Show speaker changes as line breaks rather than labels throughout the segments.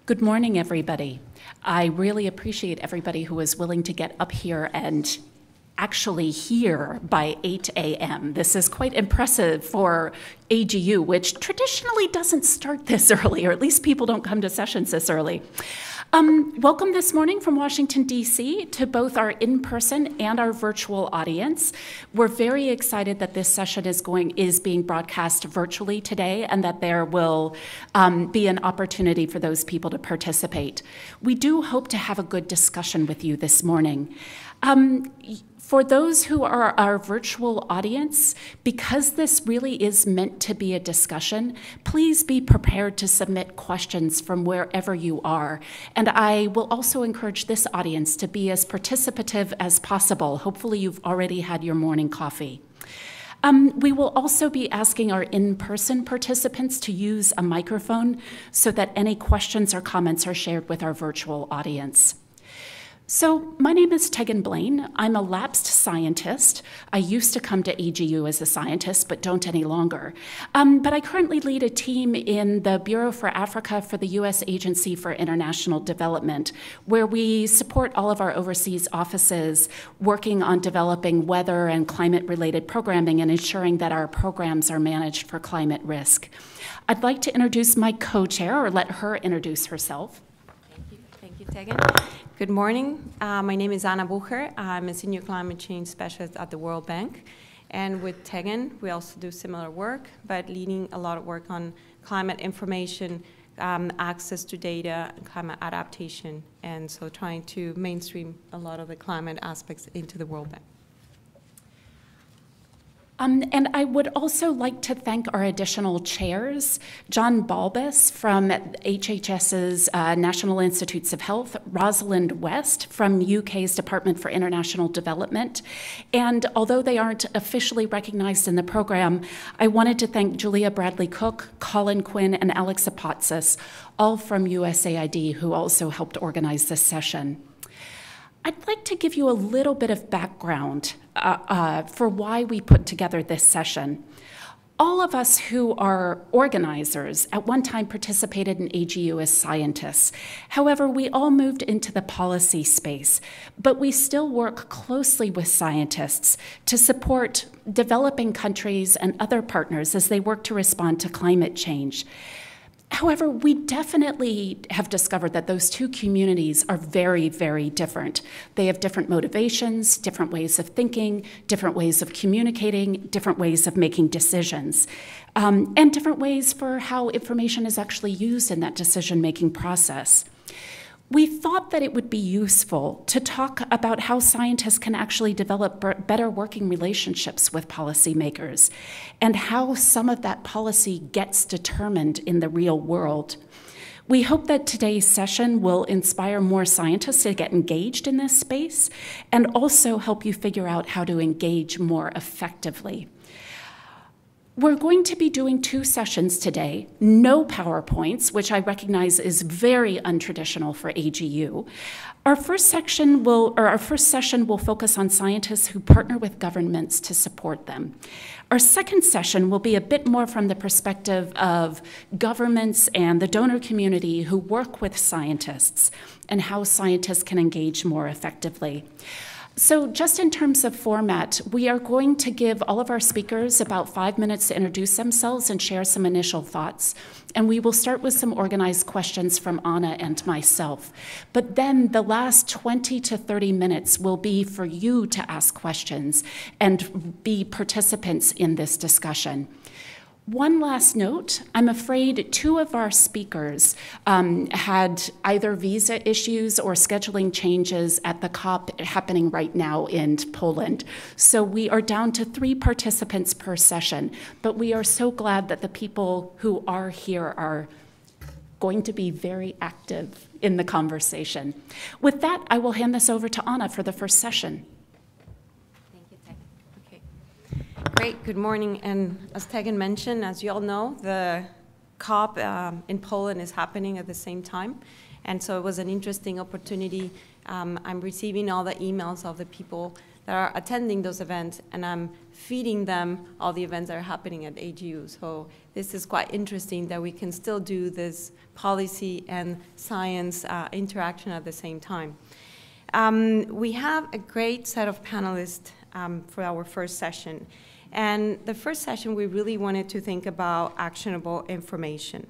Good morning, everybody. I really appreciate everybody who is willing to get up here and actually here by 8 a.m. This is quite impressive for AGU, which traditionally doesn't start this early, or at least people don't come to sessions this early. Welcome this morning from Washington, D.C. to both our in-person and our virtual audience. We're very excited that this session is being broadcast virtually today and that there will be an opportunity for those people to participate. We do hope to have a good discussion with you this morning. For those who are our virtual audience, because this really is meant to be a discussion, please be prepared to submit questions from wherever you are. And I will also encourage this audience to be as participative as possible. Hopefully you've already had your morning coffee. We will also be asking our in-person participants to use a microphone so that any questions or comments are shared with our virtual audience. So my name is Tegan Blaine. I'm a lapsed scientist. I used to come to AGU as a scientist, but don't any longer. But I currently lead a team in the Bureau for Africa for the U.S. Agency for International Development, where we support all of our overseas offices working on developing weather and climate-related programming and ensuring that our programs are managed for climate risk. I'd like to introduce my co-chair, or let her introduce herself.
Thank you, Tegan. Good morning. My name is Anna Bucher. I'm a senior climate change specialist at the World Bank. And with Tegan, we also do similar work, but leading a lot of work on climate information, access to data, and climate adaptation. And so trying to mainstream a lot of the climate aspects into the World Bank.
And I would also like to thank our additional chairs, John Balbus from HHS's National Institutes of Health, Rosalind West from UK's Department for International Development. And although they aren't officially recognized in the program, I wanted to thank Julia Bradley Cook, Colin Quinn, and Alex Apatzis, all from USAID, who also helped organize this session. I'd like to give you a little bit of background for why we put together this session. All of us who are organizers at one time participated in AGU as scientists. However, we all moved into the policy space, but we still work closely with scientists to support developing countries and other partners as they work to respond to climate change. However, we definitely have discovered that those two communities are very, very different. They have different motivations, different ways of thinking, different ways of communicating, different ways of making decisions, and different ways for how information is actually used in that decision-making process. We thought that it would be useful to talk about how scientists can actually develop better working relationships with policymakers and how some of that policy gets determined in the real world. We hope that today's session will inspire more scientists to get engaged in this space and also help you figure out how to engage more effectively. We're going to be doing two sessions today, no PowerPoints, which I recognize is very untraditional for AGU. Our first session will focus on scientists who partner with governments to support them. Our second session will be a bit more from the perspective of governments and the donor community who work with scientists and how scientists can engage more effectively. So just in terms of format, we are going to give all of our speakers about 5 minutes to introduce themselves and share some initial thoughts. And we will start with some organized questions from Anna and myself. But then the last 20 to 30 minutes will be for you to ask questions and be participants in this discussion. One last note, I'm afraid two of our speakers had either visa issues or scheduling changes at the COP happening right now in Poland. So we are down to 3 participants per session, but we are so glad that the people who are here are going to be very active in the conversation. With that, I will hand this over to Anna for the first session.
Great, good morning. And as Tegan mentioned, as you all know, the COP in Poland is happening at the same time. And so it was an interesting opportunity. I'm receiving all the emails of the people that are attending those events, and I'm feeding them all the events that are happening at AGU. So this is quite interesting that we can still do this policy and science interaction at the same time. We have a great set of panelists for our first session. And the first session, we really wanted to think about actionable information.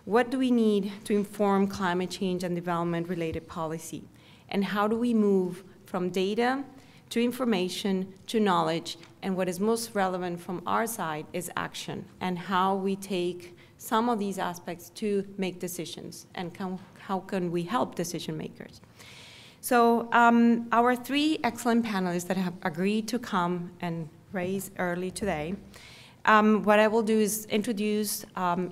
What do we need to inform climate change and development-related policy? And how do we move from data to information to knowledge? And what is most relevant from our side is action, and how we take some of these aspects to make decisions, and how can we help decision makers. So our three excellent panelists that have agreed to come and raise early today, what I will do is introduce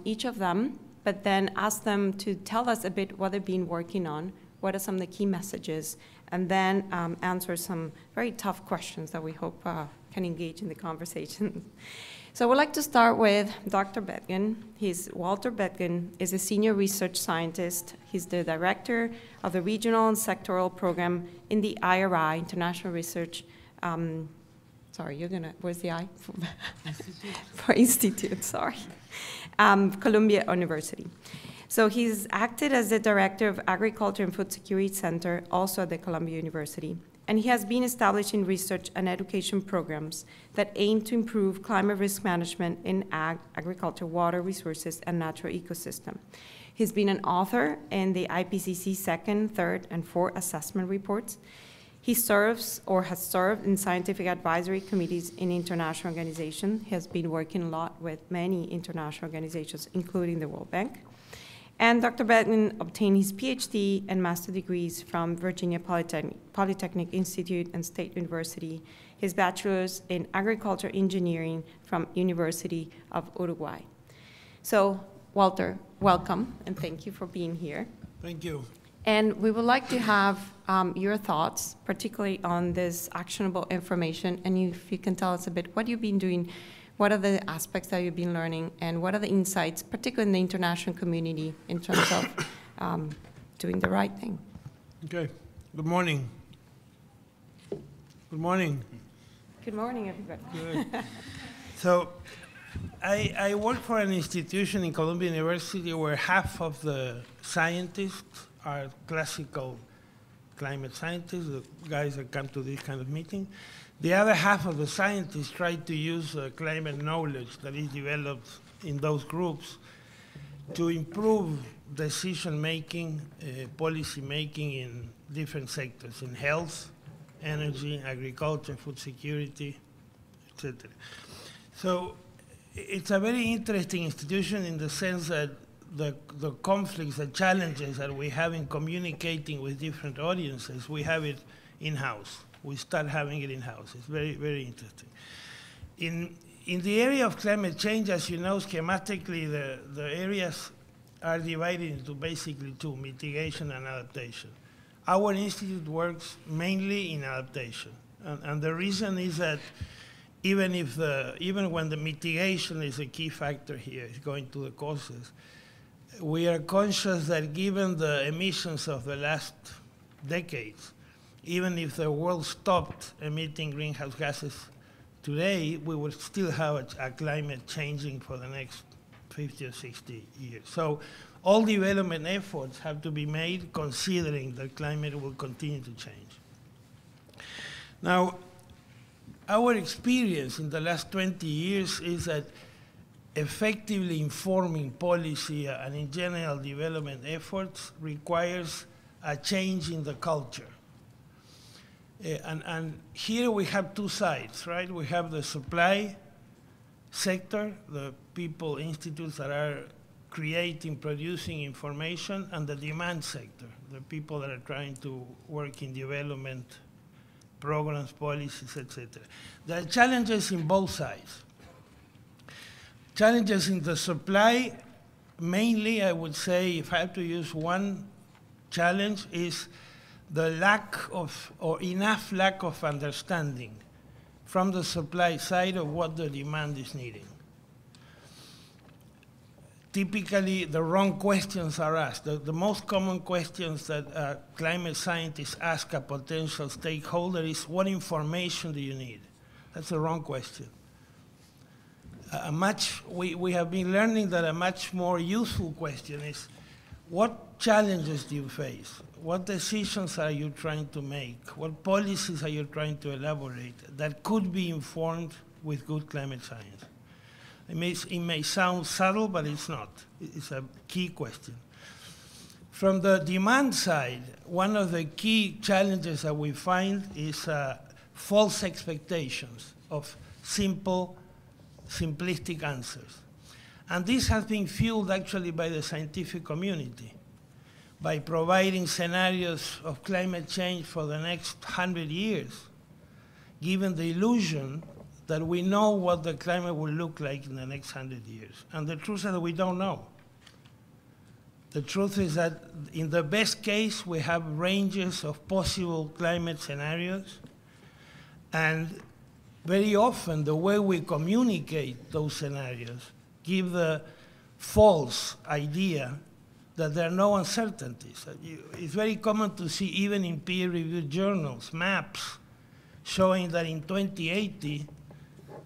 each of them, but then ask them to tell us a bit what they've been working on, what are some of the key messages, and then answer some very tough questions that we hope can engage in the conversation. So I would like to start with Dr. Bedgen. Walter Bedgen is a senior research scientist. He's the director of the regional and sectoral program in the IRI, International Research. Where's the I? For Institute, sorry. Columbia University. So he's acted as the director of Agriculture and Food Security Center, also at the Columbia University. And he has been establishing research and education programs that aim to improve climate risk management in agriculture, water resources, and natural ecosystem. He's been an author in the IPCC second, third, and fourth assessment reports. He serves or has served in scientific advisory committees in international organizations. He has been working a lot with many international organizations, including the World Bank. And Dr. Bedgen obtained his PhD and master degrees from Virginia Polytechnic Institute and State University, his bachelor's in agriculture engineering from University of Uruguay. So, Walter, welcome, and thank you for being here.
Thank you.
And we would like to have your thoughts, particularly on this actionable information, and if you can tell us a bit what you've been doing. What are the aspects that you've been learning, and what are the insights, particularly in the international community, in terms of doing the right thing?
Okay. Good morning. Good morning.
Good morning, everybody.
Good. So, I work for an institution in Columbia University where half of the scientists are classical climate scientists, the guys that come to this kind of meeting. The other half of the scientists try to use climate knowledge that is developed in those groups to improve decision-making, policy-making in different sectors, in health, energy, agriculture, food security, etc. So it's a very interesting institution in the sense that the conflicts, the challenges that we have in communicating with different audiences, we have it in-house. We start having it in-house. It's very, very interesting. In the area of climate change, as you know, schematically, the areas are divided into basically two, mitigation and adaptation. Our institute works mainly in adaptation. And the reason is that even when the mitigation is a key factor here, it's going to the causes, we are conscious that given the emissions of the last decades, even if the world stopped emitting greenhouse gases today, we will still have a climate changing for the next 50 or 60 years. So all development efforts have to be made considering that climate will continue to change. Now, our experience in the last 20 years is that effectively informing policy and in general development efforts requires a change in the culture. And here we have two sides, right? We have the supply sector, the people, institutes that are creating, producing information, and the demand sector, the people that are trying to work in development programs, policies, etc. There are challenges in both sides. Challenges in the supply, mainly I would say, if I have to use one challenge, is the lack of, or enough lack of understanding from the supply side of what the demand is needing. typically the wrong questions are asked. The most common questions that climate scientists ask a potential stakeholder is, what information do you need? That's the wrong question. We have been learning that a much more useful question is, what challenges do you face? What decisions are you trying to make? What policies are you trying to elaborate that could be informed with good climate science? It may sound subtle, but it's not. It's a key question. From the demand side, one of the key challenges that we find is false expectations of simplistic answers. And this has been fueled actually by the scientific community, by providing scenarios of climate change for the next 100 years, given the illusion that we know what the climate will look like in the next 100 years. And the truth is that we don't know. The truth is that in the best case, we have ranges of possible climate scenarios. And very often, the way we communicate those scenarios give the false idea that there are no uncertainties. It's very common to see, even in peer-reviewed journals, maps showing that in 2080,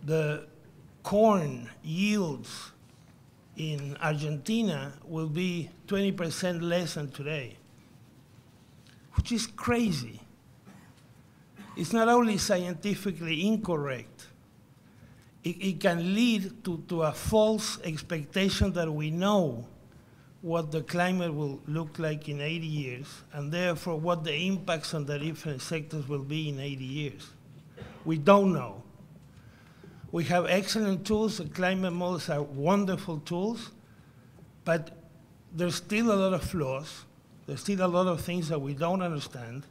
the corn yields in Argentina will be 20% less than today, which is crazy. It's not only scientifically incorrect, it can lead to a false expectation that we know what the climate will look like in 80 years, and therefore what the impacts on the different sectors will be in 80 years. We don't know. We have excellent tools. The climate models are wonderful tools, but there's still a lot of flaws. There's still a lot of things that we don't understand,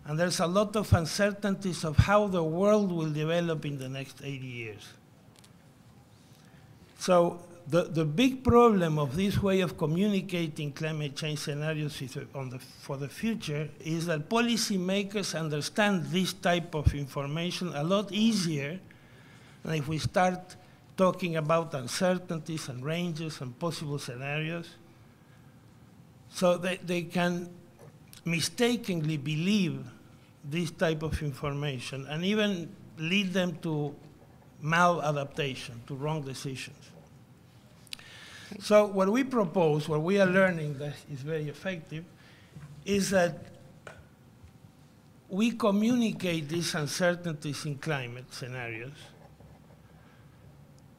and there's a lot of uncertainties of how the world will develop in the next 80 years. So the big problem of this way of communicating climate change scenarios for the future is that policymakers understand this type of information a lot easier than if we start talking about uncertainties and ranges and possible scenarios. So they can mistakenly believe this type of information and even lead them to maladaptation, to wrong decisions. So what we propose, what we are learning that is very effective, is that we communicate these uncertainties in climate scenarios,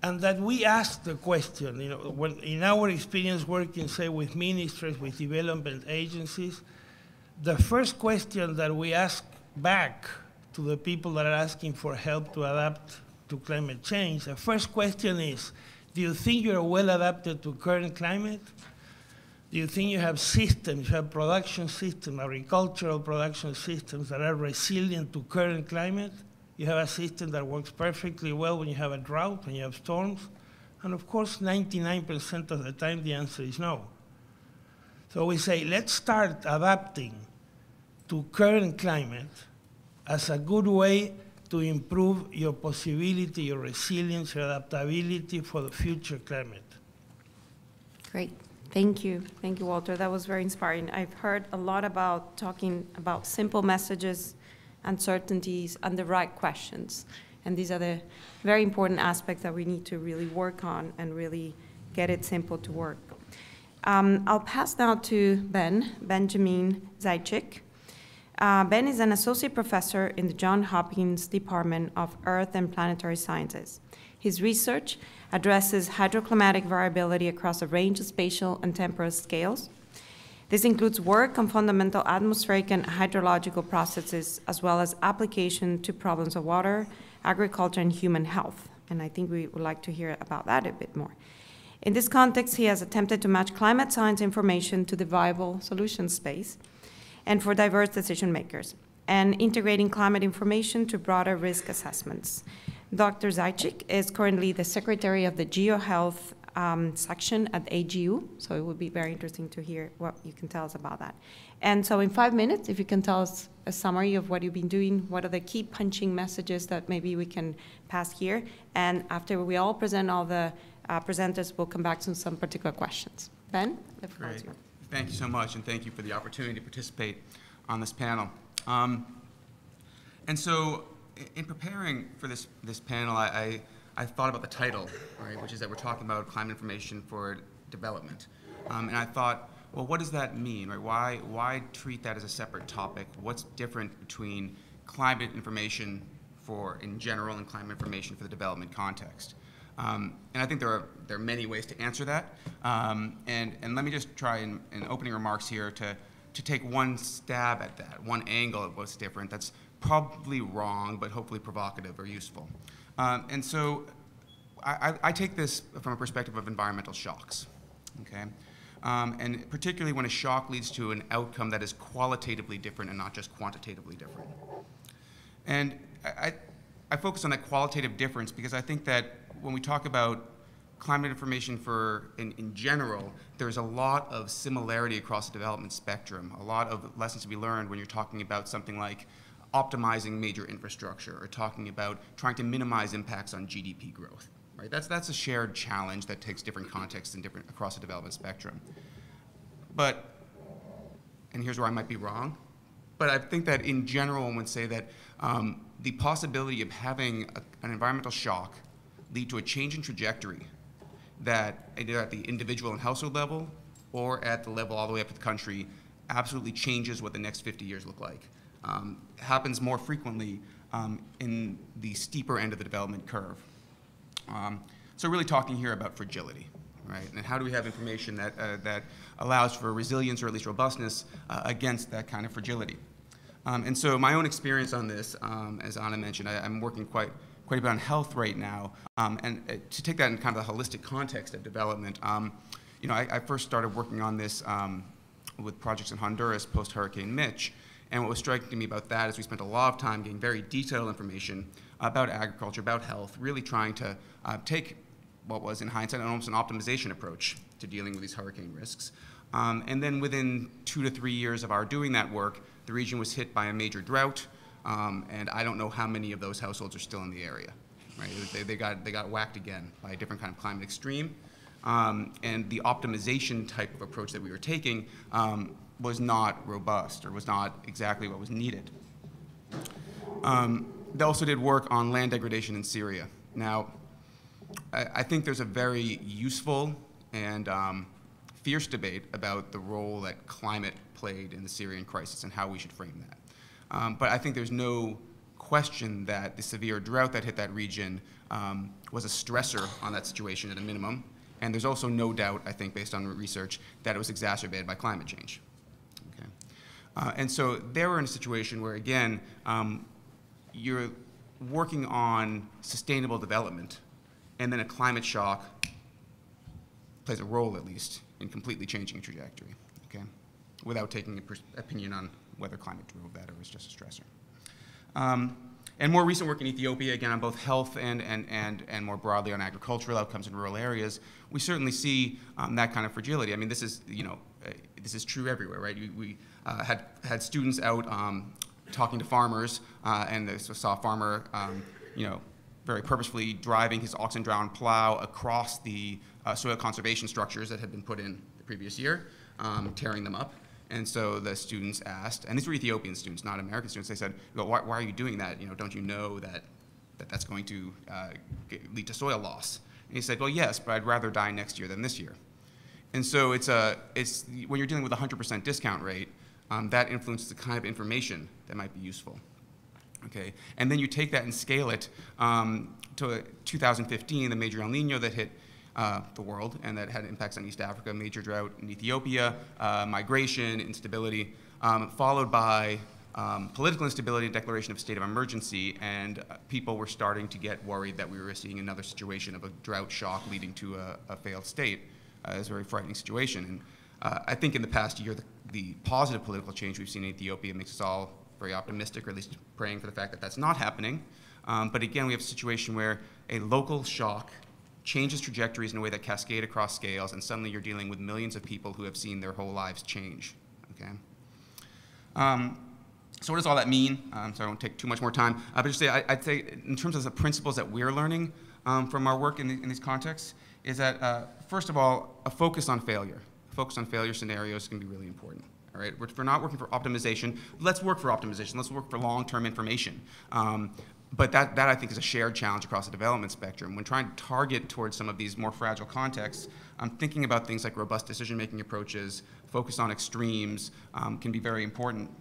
and that we ask the question, when in our experience working, say, with ministries, with development agencies, the first question that we ask back to the people that are asking for help to adapt to climate change, the first question is, do you think you're well adapted to current climate? Do you think you have systems, you have production systems, agricultural production systems that are resilient to current climate? You have a system that works perfectly well when you have a drought, when you have storms? And of course, 99% of the time, the answer is no. So we say, let's start adapting to current climate as a good way to improve your possibility, your resilience, your adaptability for the future climate.
Great. Thank you. Thank you, Walter. That was very inspiring. I've heard a lot about talking about simple messages, uncertainties, and the right questions. And these are the very important aspects that we need to really work on and really get it simple to work. I'll pass now to Benjamin Zaitchik. Ben is an associate professor in the Johns Hopkins Department of Earth and Planetary Sciences. His research addresses hydroclimatic variability across a range of spatial and temporal scales. This includes work on fundamental atmospheric and hydrological processes, as well as application to problems of water, agriculture, and human health. And I think we would like to hear about that a bit more. In this context, he has attempted to match climate science information to the viable solution space and for diverse decision makers, and integrating climate information to broader risk assessments. Dr. Zaitchik is currently the secretary of the GeoHealth section at AGU, so it would be very interesting to hear what you can tell us about that. And so in 5 minutes, if you can tell us a summary of what you've been doing, what are the key punching messages that maybe we can pass here, and after we all present all the presenters will come back to some particular questions. Ben, the floor is yours.
Thank you so much, and thank you for the opportunity to participate on this panel. And so, in preparing for this panel, I thought about the title, right, which is that we're talking about climate information for development. And I thought, well, what does that mean, right? Why treat that as a separate topic? What's different between climate information in general and climate information for the development context? And I think there are many ways to answer that. And let me just try in opening remarks here to take one stab at that, one angle at what's different. That's probably wrong, but hopefully provocative or useful. And so I take this from a perspective of environmental shocks, okay? And particularly when a shock leads to an outcome that is qualitatively different and not just quantitatively different. And I focus on that qualitative difference because I think that when we talk about climate information in general, there's a lot of similarity across the development spectrum, a lot of lessons to be learned when you're talking about something like optimizing major infrastructure or talking about trying to minimize impacts on GDP growth. Right? That's a shared challenge that takes different contexts and different across the development spectrum. But, and here's where I might be wrong, but I think that in general one would say that the possibility of having an environmental shock lead to a change in trajectory that either at the individual and household level or at the level all the way up to the country absolutely changes what the next 50 years look like. Happens more frequently in the steeper end of the development curve. So really talking here about fragility, right? And how do we have information that allows for resilience or at least robustness against that kind of fragility? And so my own experience on this, as Anna mentioned, I'm working quite a bit on health right now. And to take that in kind of the holistic context of development, you know, I first started working on this with projects in Honduras post-Hurricane Mitch. And what was striking to me about that is we spent a lot of time getting very detailed information about agriculture, about health, really trying to take what was, in hindsight, almost an optimization approach to dealing with these hurricane risks. And then within 2 to 3 years of our doing that work, the region was hit by a major drought, and I don't know how many of those households are still in the area. Right? They got whacked again by a different kind of climate extreme. And the optimization type of approach that we were taking was not robust or was not exactly what was needed. They also did work on land degradation in Syria. Now, I think there's a very useful and fierce debate about the role that climate played in the Syrian crisis and how we should frame that. But I think there's no question that the severe drought that hit that region was a stressor on that situation at a minimum. And there's also no doubt, I think, based on research, that it was exacerbated by climate change. Okay? And so they were in a situation where, again, you're working on sustainable development, and then a climate shock plays a role, at least, in completely changing a trajectory, okay? Without taking an opinion on whether climate drove that or was just a stressor. And more recent work in Ethiopia, again, on both health and more broadly on agricultural outcomes in rural areas, we certainly see that kind of fragility. I mean, this is, you know, this is true everywhere, right? We had students out talking to farmers, and they saw a farmer, you know, very purposefully driving his oxen-drawn plow across the soil conservation structures that had been put in the previous year, tearing them up. And so the students asked, and these were Ethiopian students, not American students. They said, well, why are you doing that? You know, don't you know that's going to lead to soil loss? And he said, well, yes, but I'd rather die next year than this year. And so it's when you're dealing with a 100% discount rate, that influences the kind of information that might be useful. Okay, and then you take that and scale it to 2015, the major El Nino that hit the world and that had impacts on East Africa, major drought in Ethiopia, migration, instability, followed by political instability and declaration of a state of emergency, and people were starting to get worried that we were seeing another situation of a drought shock leading to a failed state. It's a very frightening situation. And I think in the past year, the positive political change we've seen in Ethiopia makes us all very optimistic, or at least praying for the fact that that's not happening. But again, we have a situation where a local shock changes trajectories in a way that cascade across scales, and suddenly you're dealing with millions of people who have seen their whole lives change. Okay. So what does all that mean? So I won't take too much more time. But just say, I'd say in terms of the principles that we're learning from our work in these contexts, is that, first of all, a focus on failure. A focus on failure scenarios can be really important. All right? If we're not working for optimization, let's work for optimization. Let's work for long-term information. But that, I think, is a shared challenge across the development spectrum. When trying to target towards some of these more fragile contexts, thinking about things like robust decision-making approaches, focus on extremes, can be very important.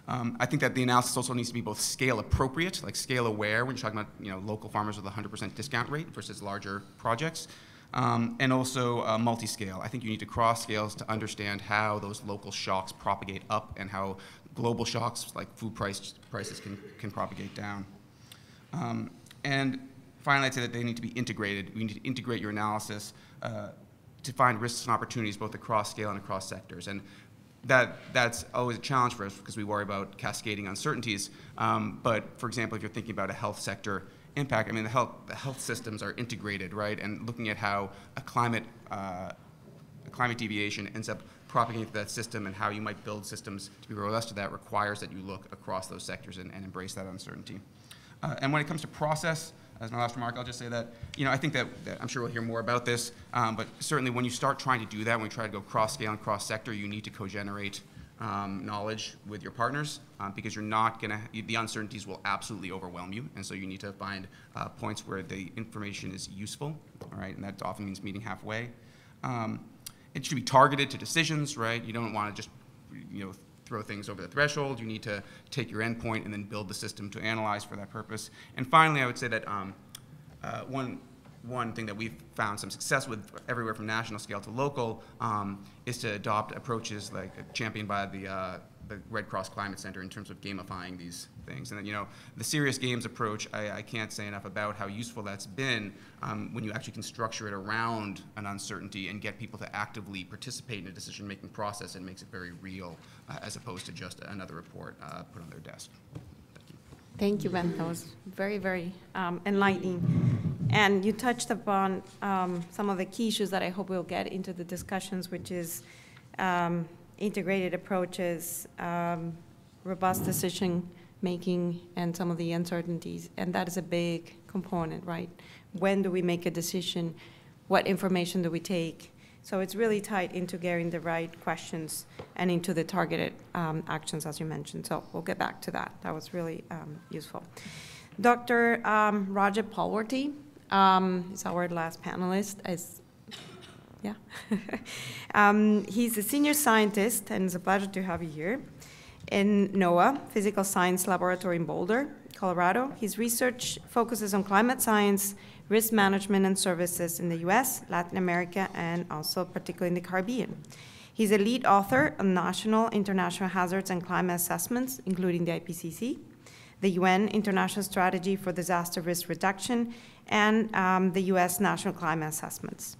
I think that the analysis also needs to be both scale appropriate, like scale aware when you're talking about local farmers with a 100% discount rate versus larger projects, and also multi-scale. I think you need to cross scales to understand how those local shocks propagate up and how global shocks like food prices can propagate down. And finally, I'd say that they need to be integrated. You need to integrate your analysis to find risks and opportunities both across scale and across sectors. And that's always a challenge for us because we worry about cascading uncertainties. But for example, if you're thinking about a health sector impact, I mean, the health systems are integrated, right? And looking at how a climate deviation ends up propagating through that system and how you might build systems to be robust to that requires that you look across those sectors and embrace that uncertainty. And when it comes to process, as my last remark, I'll just say that, I think that I'm sure we'll hear more about this, but certainly when you start trying to do that, when you try to go cross-scale and cross-sector, you need to co-generate knowledge with your partners because you're not going to, the uncertainties will absolutely overwhelm you, and so you need to find points where the information is useful, all right, and that often means meeting halfway. It should be targeted to decisions, right? You don't want to just, throw things over the threshold. You need to take your endpoint and then build the system to analyze for that purpose. And finally, I would say that one thing that we've found some success with everywhere from national scale to local is to adopt approaches like championed by the Red Cross Climate Center in terms of gamifying these things. And then, the serious games approach, I can't say enough about how useful that's been when you actually can structure it around an uncertainty and get people to actively participate in a decision-making process and makes it very real as opposed to just another report put on their desk.
Thank you, Ben. That was very, very enlightening. And you touched upon some of the key issues that I hope we'll get into the discussions, which is integrated approaches, robust decision-making, and some of the uncertainties. And that is a big component, right? When do we make a decision? What information do we take? So it's really tied into getting the right questions and into the targeted actions, as you mentioned. So we'll get back to that. That was really useful. Dr. Roger Palworthy is our last panelist. Yeah. He's a senior scientist, and it's a pleasure to have you here, in NOAA, Physical Science Laboratory in Boulder, Colorado. His research focuses on climate science, risk management, and services in the US, Latin America, and also particularly in the Caribbean. He's a lead author on national, international hazards and climate assessments, including the IPCC, the UN International Strategy for Disaster Risk Reduction, and the US National Climate Assessments.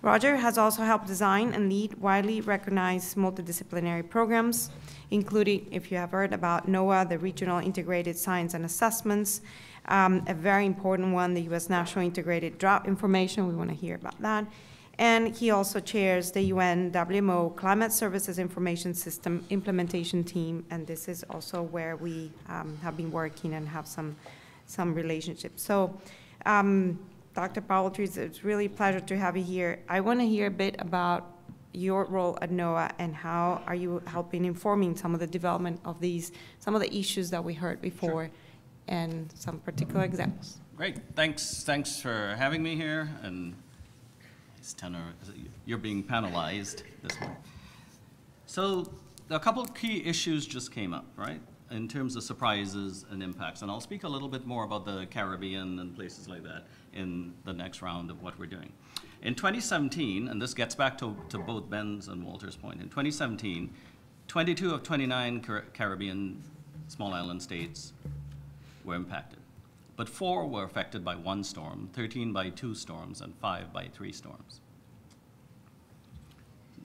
Roger has also helped design and lead widely recognized multidisciplinary programs, including, if you have heard about NOAA, the Regional Integrated Science and Assessments, a very important one, the U.S. National Integrated Drought Information. We want to hear about that. And he also chairs the UN WMO Climate Services Information System Implementation Team, and this is also where we have been working and have some relationships. So, Dr. Palworthy, it's really a pleasure to have you here. I want to hear a bit about your role at NOAA and how are you helping informing some of the development of these, some of the issues that we heard before, sure, and some particular examples.
Great, thanks for having me here, and you're being panelized this morning. So a couple of key issues just came up, right, in terms of surprises and impacts, and I'll speak a little bit more about the Caribbean and places like that in the next round of what we're doing. In 2017, and this gets back to both Ben's and Walter's point, in 2017, 22 of 29 Caribbean small island states were impacted. But 4 were affected by 1 storm, 13 by 2 storms, and 5 by 3 storms.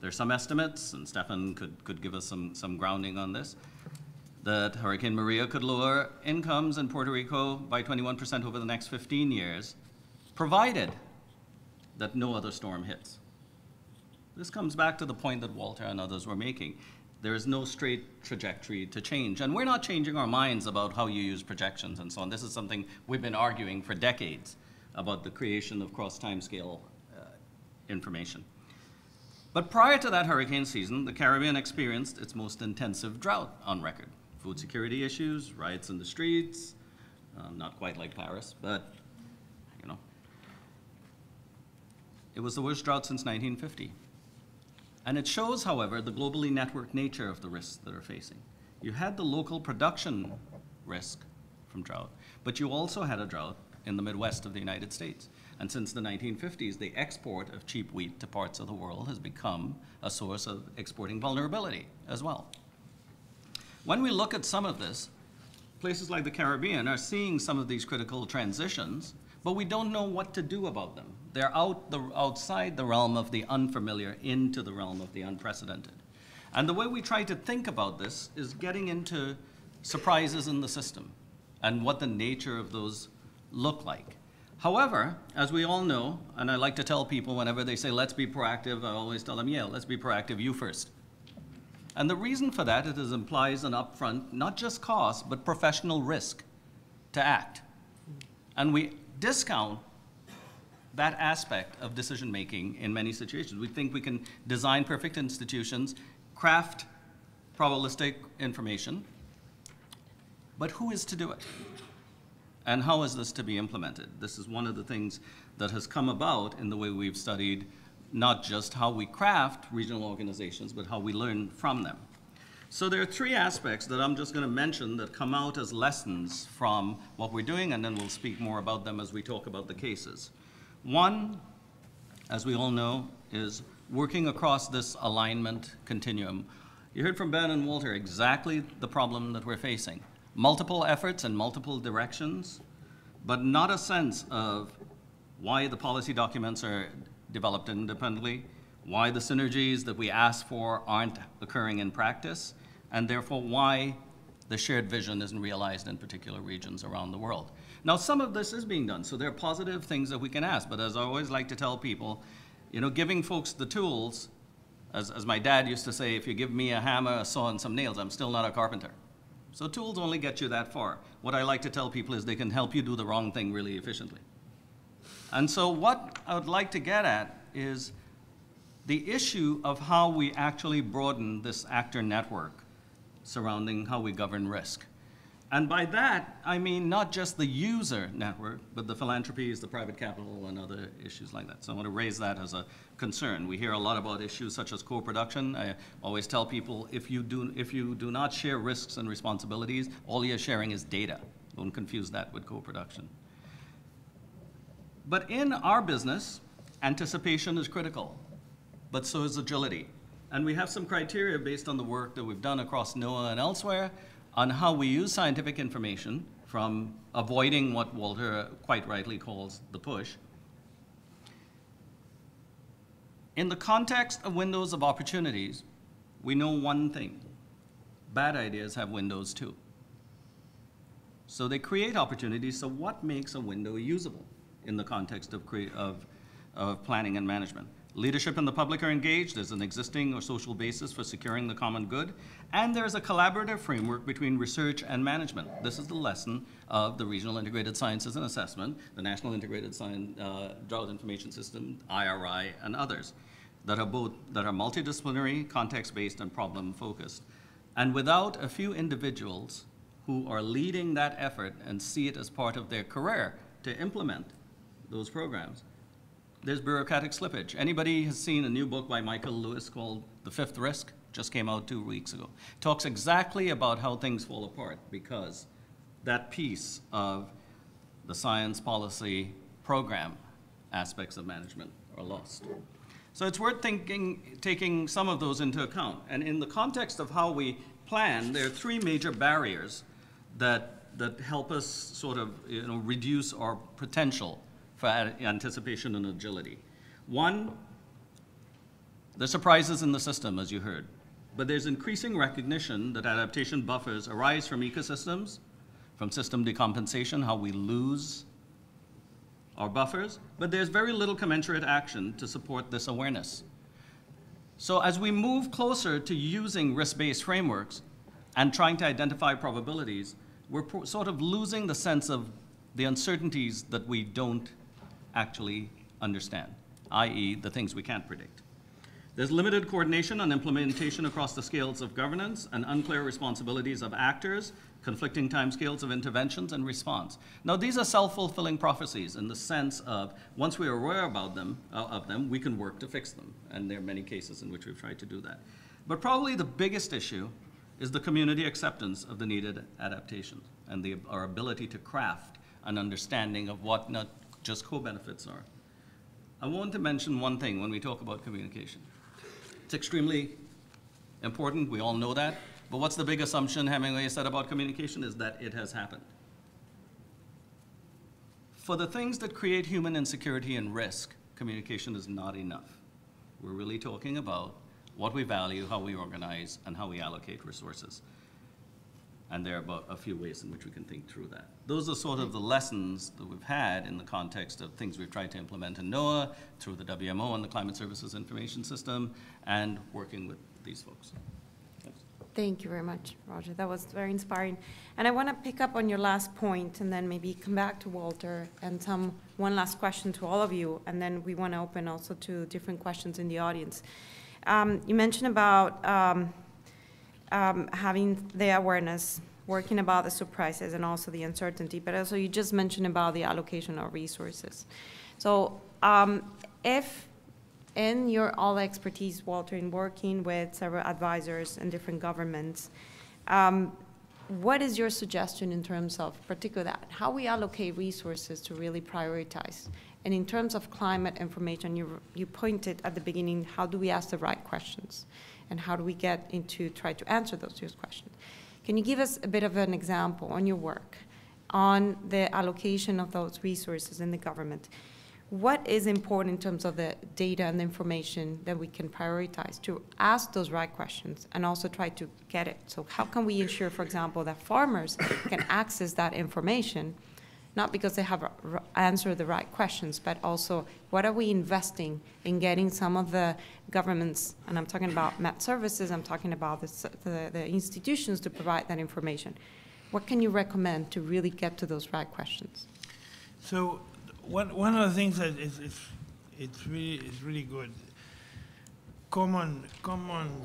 There's some estimates, and Stefan could give us some grounding on this, that Hurricane Maria could lower incomes in Puerto Rico by 21% over the next 15 years, provided that no other storm hits. This comes back to the point that Walter and others were making. There is no straight trajectory to change, and we're not changing our minds about how you use projections and so on. This is something we've been arguing for decades about the creation of cross-timescale information. But prior to that hurricane season, the Caribbean experienced its most intensive drought on record. Food security issues, riots in the streets, not quite like Paris, but, you know. It was the worst drought since 1950. And it shows, however, the globally networked nature of the risks that are facing. You had the local production risk from drought, but you also had a drought in the Midwest of the United States. And since the 1950s, the export of cheap wheat to parts of the world has become a source of exporting vulnerability as well. When we look at some of this, places like the Caribbean are seeing some of these critical transitions, but we don't know what to do about them. They're outside the realm of the unfamiliar into the realm of the unprecedented. And the way we try to think about this is getting into surprises in the system and what the nature of those look like. However, as we all know, and I like to tell people whenever they say, let's be proactive, I always tell them, yeah, let's be proactive, you first. And the reason for that, it implies an upfront, not just cost, but professional risk to act. And we discount that aspect of decision-making in many situations. We think we can design perfect institutions, craft probabilistic information, but who is to do it? And how is this to be implemented? This is one of the things that has come about in the way we've studied not just how we craft regional organizations, but how we learn from them. So there are three aspects that I'm just going to mention that come out as lessons from what we're doing, and then we'll speak more about them as we talk about the cases. One, as we all know, is working across this alignment continuum. You heard from Ben and Walter exactly the problem that we're facing. Multiple efforts in multiple directions, but not a sense of why the policy documents are developed independently, why the synergies that we ask for aren't occurring in practice, and therefore why the shared vision isn't realized in particular regions around the world. Now, some of this is being done, so there are positive things that we can ask, but as I always like to tell people, you know, giving folks the tools, as my dad used to say, if you give me a hammer, a saw, and some nails, I'm still not a carpenter. So tools only get you that far. What I like to tell people is they can help you do the wrong thing really efficiently. And so what I would like to get at is the issue of how we actually broaden this actor network surrounding how we govern risk. And by that, I mean not just the user network, but the philanthropies, the private capital, and other issues like that. So I want to raise that as a concern. We hear a lot about issues such as co-production. I always tell people, if you do not share risks and responsibilities, all you're sharing is data. Don't confuse that with co-production. But in our business, anticipation is critical, but so is agility. And we have some criteria based on the work that we've done across NOAA and elsewhere on how we use scientific information, from avoiding what Walter quite rightly calls the push. In the context of windows of opportunities, we know one thing: bad ideas have windows too. So they create opportunities. So what makes a window usable in the context of planning and management? Leadership and the public are engaged. There's an existing or social basis for securing the common good. And there's a collaborative framework between research and management. This is the lesson of the Regional Integrated Sciences and Assessment, the National Integrated Drought Information System, IRI, and others that are multidisciplinary, context-based, and problem-focused. And without a few individuals who are leading that effort and see it as part of their career to implement those programs, there's bureaucratic slippage. Anybody has seen a new book by Michael Lewis called The Fifth Risk? Just came out 2 weeks ago. Talks exactly about how things fall apart because that piece of the science policy program aspects of management are lost. So it's worth taking some of those into account. And in the context of how we plan, there are 3 major barriers that help us sort of reduce our potential for anticipation and agility. One, the surprises in the system, as you heard. But there's increasing recognition that adaptation buffers arise from ecosystems, from system decompensation, how we lose our buffers, but there's very little commensurate action to support this awareness. So as we move closer to using risk-based frameworks and trying to identify probabilities, we're sort of losing the sense of the uncertainties that we don't actually understand. i.e. the things we can't predict. There's limited coordination on implementation across the scales of governance and unclear responsibilities of actors, conflicting timescales of interventions and response. Now, these are self-fulfilling prophecies in the sense of once we are aware about them, we can work to fix them. And there are many cases in which we've tried to do that. But probably the biggest issue is the community acceptance of the needed adaptations and our ability to craft an understanding of what not just co-benefits are. I want to mention one thing when we talk about communication. It's extremely important, we all know that, but what's the big assumption Hemingway said about communication is that it has happened. For the things that create human insecurity and risk, communication is not enough. We're really talking about what we value, how we organize, and how we allocate resources. And there are about a few ways in which we can think through that. Those are sort of the lessons that we've had in the context of things we've tried to implement in NOAA, through the WMO and the Climate Services Information System, and working with these folks. Thanks.
Thank you very much, Roger. That was very inspiring. And I want to pick up on your last point and then maybe come back to Walter and one last question to all of you, and then we want to open also to different questions in the audience. You mentioned about having the awareness, working about the surprises and also the uncertainty, but also you just mentioned about the allocation of resources. So if in your all expertise, Walter, in working with several advisors and different governments, what is your suggestion in terms of particularly that, how we allocate resources to really prioritize? And in terms of climate information, you pointed at the beginning, how do we ask the right questions? And how do we get into try to answer those questions? Can you give us a bit of an example on your work on the allocation of those resources in the government? What is important in terms of the data and the information that we can prioritize to ask those right questions and also try to get it? So how can we ensure, for example, that farmers can access that information, not because they have answered the right questions, but also what are we investing in getting some of the governments, and I'm talking about Met Services, I'm talking about the institutions to provide that information. What can you recommend to really get to those right questions?
So one of the things that is really good, common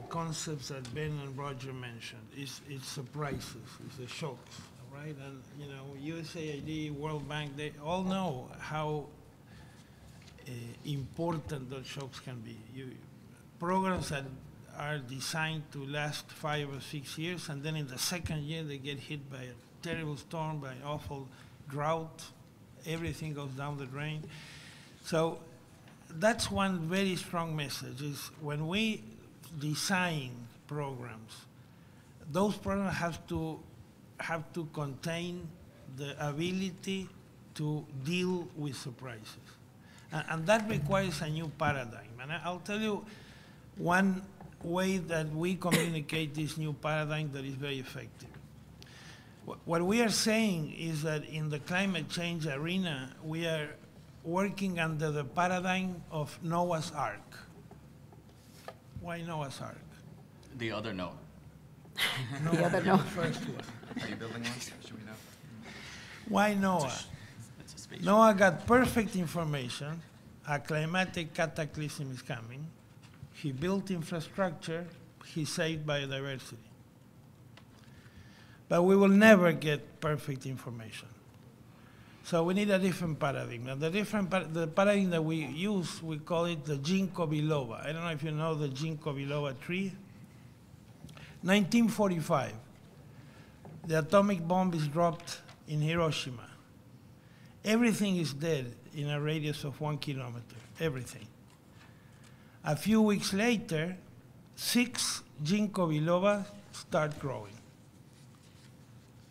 concepts that Ben and Roger mentioned, is surprises, it's the shocks. Right? And, you know, USAID, World Bank, they all know how important those shocks can be. Programs that are designed to last 5 or 6 years, and then in the second year they get hit by a terrible storm, by an awful drought, everything goes down the drain. So that's one very strong message, is when we design programs, those programs have to contain the ability to deal with surprises. And that requires a new paradigm. And I'll tell you one way that we communicate this new paradigm that is very effective. What we are saying is that in the climate change arena, we are working under the paradigm of Noah's Ark. Why Noah's Ark?
The other Noah.
The other Noah.
The first one.
Are you building one? Should we know?
Why Noah?
It's a space.
Noah got perfect information. A climatic cataclysm is coming. He built infrastructure. He saved biodiversity. But we will never get perfect information. So we need a different paradigm. And the paradigm that we use, we call it the ginkgo biloba. I don't know if you know the ginkgo biloba tree. 1945. The atomic bomb is dropped in Hiroshima. Everything is dead in a radius of 1 kilometer, everything. A few weeks later, 6 ginkgo biloba start growing.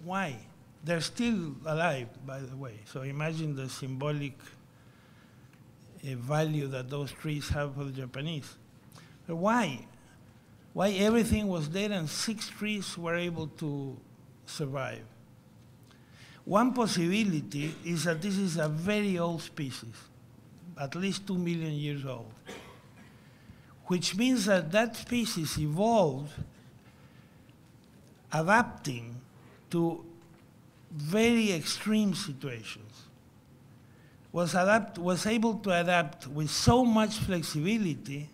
Why? They're still alive, by the way. So imagine the symbolic value that those trees have for the Japanese. But why? Why everything was dead and 6 trees were able to survive? One possibility is that this is a very old species, at least 2 million years old, which means that that species evolved adapting to very extreme situations. was able to adapt with so much flexibility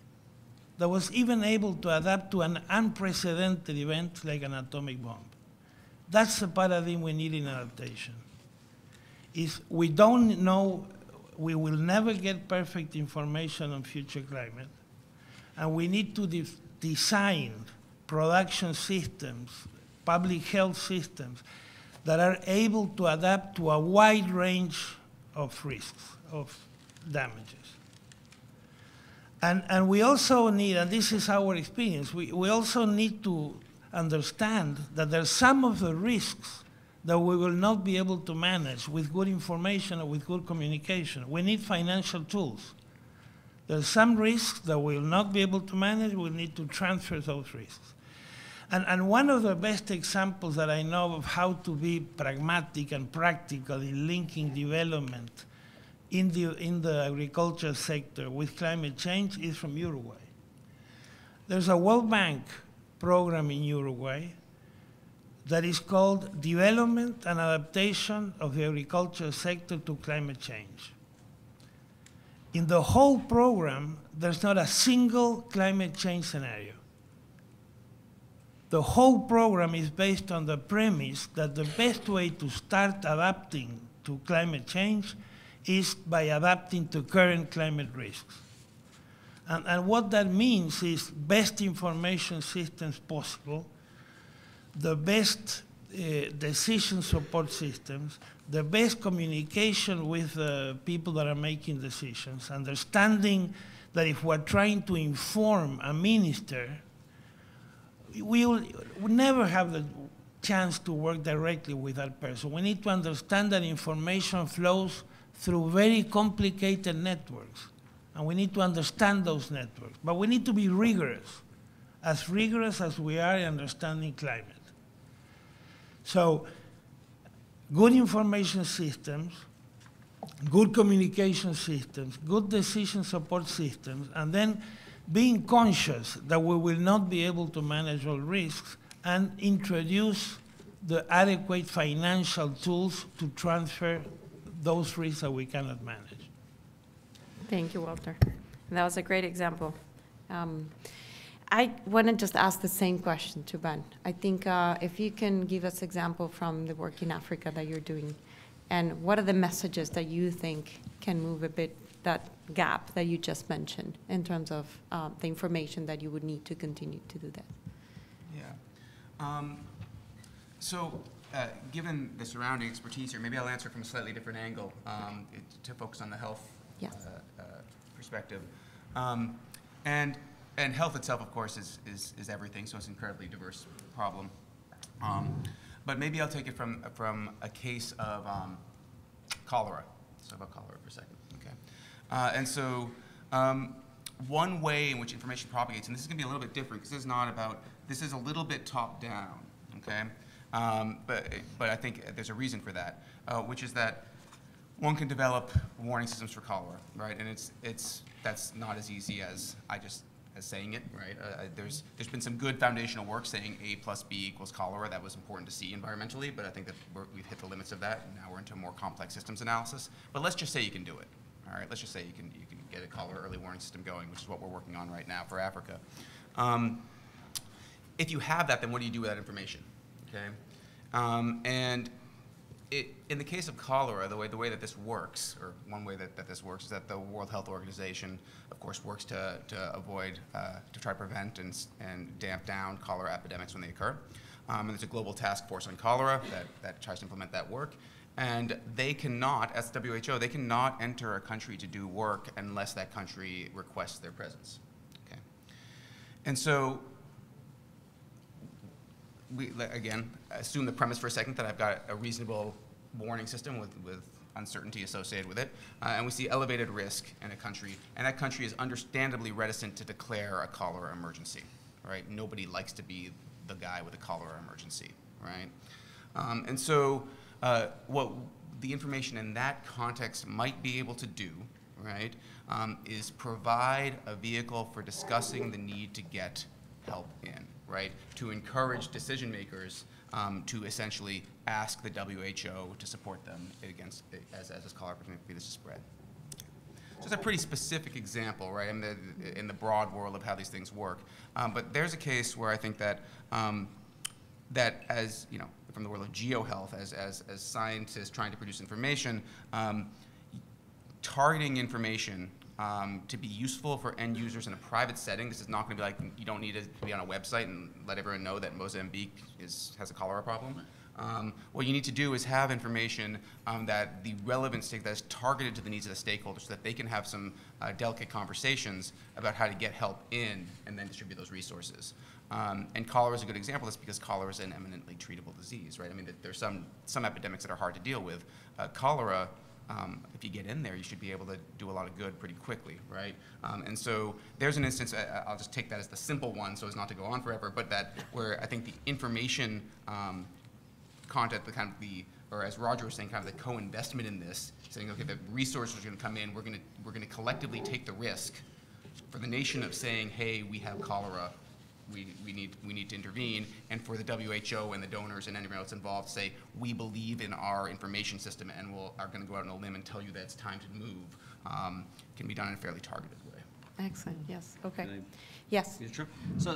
that was even able to adapt to an unprecedented event like an atomic bomb. That's the paradigm we need in adaptation. Is we don't know, we will never get perfect information on future climate, and we need to design production systems, public health systems that are able to adapt to a wide range of risks, of damages. And we also need, and this is our experience, we also need to understand that there are some of the risks that we will not be able to manage with good information or with good communication. We need financial tools. There are some risks that we will not be able to manage. We need to transfer those risks. And one of the best examples that I know of how to be pragmatic and practical in linking development in the agriculture sector with climate change is from Uruguay. There's a World Bank program in Uruguay that is called Development and Adaptation of the Agriculture Sector to Climate Change. In the whole program, there's not a single climate change scenario. The whole program is based on the premise that the best way to start adapting to climate change is by adapting to current climate risks. And what that means is best information systems possible, the best decision support systems, the best communication with the people that are making decisions, understanding that if we're trying to inform a minister, we will never have the chance to work directly with that person. We need to understand that information flows through very complicated networks, and we need to understand those networks. But we need to be rigorous as we are in understanding climate. So good information systems, good communication systems, good decision support systems, and then being conscious that we will not be able to manage all risks and introduce the adequate financial tools to transfer those risks that we cannot manage.
Thank you, Walter. That was a great example. I want to just ask the same question to Ben. I think if you can give us example from the work in Africa that you're doing, and what are the messages that you think can move a bit that gap that you just mentioned in terms of the information that you would need to continue to do that?
Yeah. Given the surrounding expertise here, maybe I'll answer from a slightly different angle to focus on the health perspective. And health itself, of course, is everything, so it's an incredibly diverse problem. But maybe I'll take it from a case of cholera. Let's talk about cholera for a second, okay? One way in which information propagates, and this is going to be a little bit different because this is a little bit top down, okay? But I think there's a reason for that, which is that one can develop warning systems for cholera, right? And that's not as easy as saying it, right? There's been some good foundational work saying A plus B equals cholera. That was important to see environmentally, but I think that we've hit the limits of that. And now we're into more complex systems analysis. But let's just say you can do it, all right? Let's just say you can get a cholera early warning system going, which is what we're working on right now for Africa. If you have that, then what do you do with that information, okay? In the case of cholera, the way that this works, or one way that this works, is that the World Health Organization, of course, works to avoid, to try to prevent and damp down cholera epidemics when they occur. And there's a global task force on cholera that tries to implement that work. And they cannot, as WHO, they cannot enter a country to do work unless that country requests their presence, okay? And so, again, assume the premise for a second that I've got a reasonable warning system with uncertainty associated with it, and we see elevated risk in a country, and that country is understandably reticent to declare a cholera emergency, right? Nobody likes to be the guy with a cholera emergency, right? And so what the information in that context might be able to do, right, is provide a vehicle for discussing the need to get help in, right, to encourage decision makers to essentially ask the WHO to support them against, as this cholera epidemic begins to spread. So it's a pretty specific example, right, in the broad world of how these things work. But there's a case where I think that, that as, you know, from the world of geohealth, as scientists trying to produce information, targeting information to be useful for end users in a private setting. This is not going to be like, you don't need to be on a website and let everyone know that Mozambique has a cholera problem. What you need to do is have information that the relevant stake that is targeted to the needs of the stakeholders so that they can have some delicate conversations about how to get help in and then distribute those resources. And cholera is a good example of this because cholera is an eminently treatable disease, right? I mean, there's some epidemics that are hard to deal with. Cholera, if you get in there, you should be able to do a lot of good pretty quickly, right? And so there's an instance, I'll just take that as the simple one so as not to go on forever, but that where I think the information content, or as Roger was saying, kind of the co-investment in this, saying, okay, the resources are going to come in, we're going to collectively take the risk for the nation of saying, hey, we have cholera, we need to intervene, and for the WHO and the donors and anyone else involved say, we believe in our information system and are going to go out on a limb and tell you that it's time to move, can be done in a fairly targeted way.
Excellent, yes, okay.
Can I-
Yes,
Yeah, sure.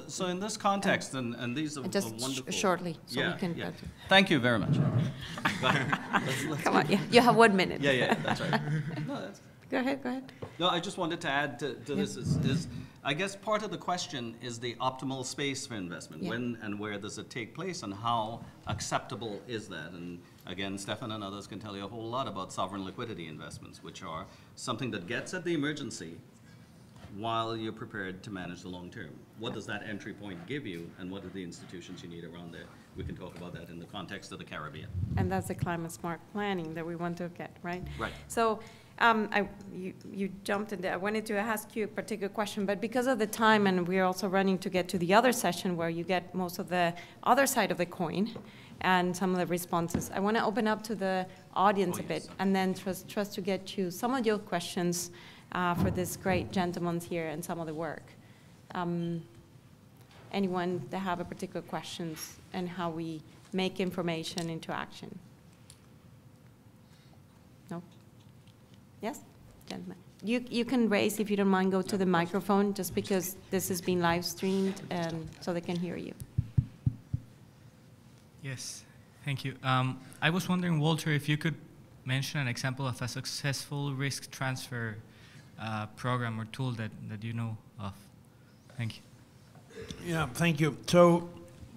So in this context, and these are
just
wonderful.
shortly, so
Yeah,
we can.
yeah. Thank you very much. Go ahead. Let's
Come on, yeah, you have 1 minute.
Yeah, that's right. No, that's,
Go ahead, go ahead.
no, I just wanted to add to this is, I guess part of the question is the optimal space for investment.
Yeah.
When and where does it take place and how acceptable is that? And again, Stefan and others can tell you a whole lot about sovereign liquidity investments, which are something that gets at the emergency while you're prepared to manage the long term. What does that entry point give you, and what are the institutions you need around there? We can talk about that in the context of the Caribbean.
And that's the climate smart planning that we want to look at, right?
Right.
So you jumped in there. I wanted to ask you a particular question, but because of the time, and we're also running to get to the other session where you get most of the other side of the coin and some of the responses, I want to open up to the audience a bit, and then trust to get you some of your questions for this great gentleman here and some of the work. Anyone that have a particular questions and how we make information into action? No? Yes, gentlemen. You can raise, if you don't mind, go to the microphone, just because this is being live streamed, and so they can hear you.
Yes, thank you. I was wondering, Walter, if you could mention an example of a successful risk transfer program or tool that you know of. Thank you.
Yeah, thank you. So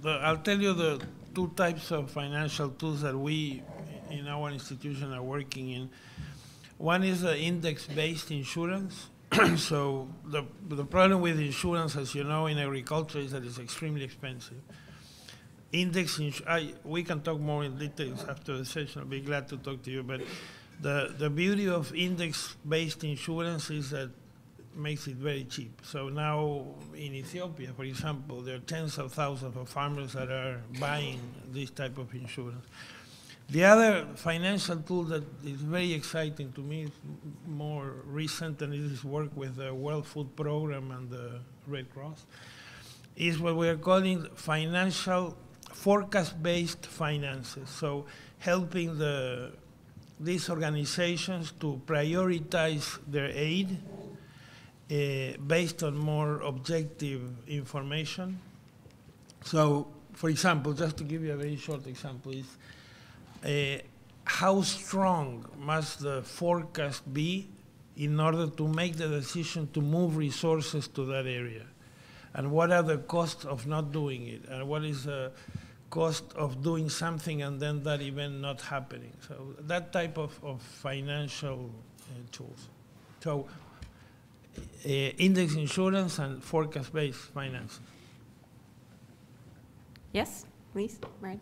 I'll tell you the two types of financial tools that we in our institution are working in. One is the index-based insurance. So the problem with insurance, as you know, in agriculture is that it's extremely expensive. We can talk more in details after the session. I'll be glad to talk to you. But the beauty of index-based insurance is that it makes it very cheap. So now in Ethiopia, for example, there are tens of thousands of farmers that are buying this type of insurance. The other financial tool that is very exciting to me, is more recent, and it is work with the World Food Program and the Red Cross, is what we are calling financial forecast-based finances. So helping these organizations to prioritize their aid based on more objective information. So, for example, just to give you a very short example, is how strong must the forecast be in order to make the decision to move resources to that area? And what are the costs of not doing it? And what is the cost of doing something and then that event not happening? So that type of financial tools. So index insurance and forecast-based finance.
Yes, please, right.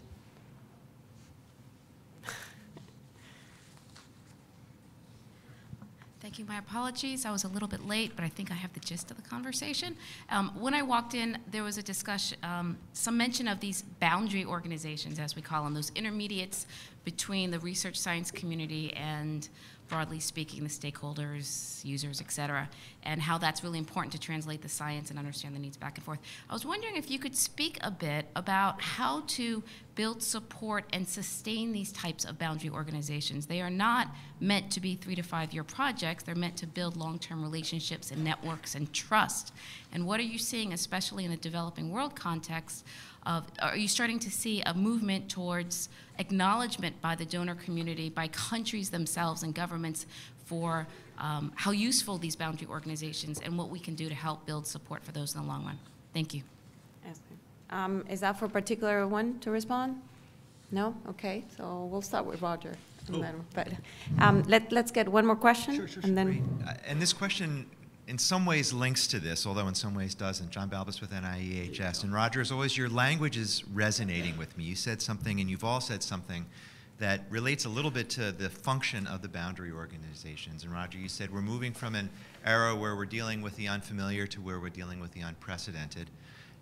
Thank you. My apologies. I was a little bit late, but I think I have the gist of the conversation. When I walked in, there was a discussion, some mention of these boundary organizations, as we call them, those intermediates between the research science community and broadly speaking, the stakeholders, users, et cetera, and how that's really important to translate the science and understand the needs back and forth. I was wondering if you could speak a bit about how to build support and sustain these types of boundary organizations. They are not meant to be 3 to 5 year projects. They're meant to build long-term relationships and networks and trust. And what are you seeing, especially in the developing world context, are you starting to see a movement towards acknowledgement by the donor community, by countries themselves and governments for how useful these boundary organizations and what we can do to help build support for those in the long run? Thank you.
Is that for a particular one to respond? No? Okay, so we'll start with Roger. And then, let's get one more question.
Sure.
And then,
and this question in some ways links to this, although in some ways doesn't. John Balbus with NIEHS. And Roger, as always, your language is resonating with me. You said something, and you've all said something that relates a little bit to the function of the boundary organizations. And Roger, you said we're moving from an era where we're dealing with the unfamiliar to where we're dealing with the unprecedented,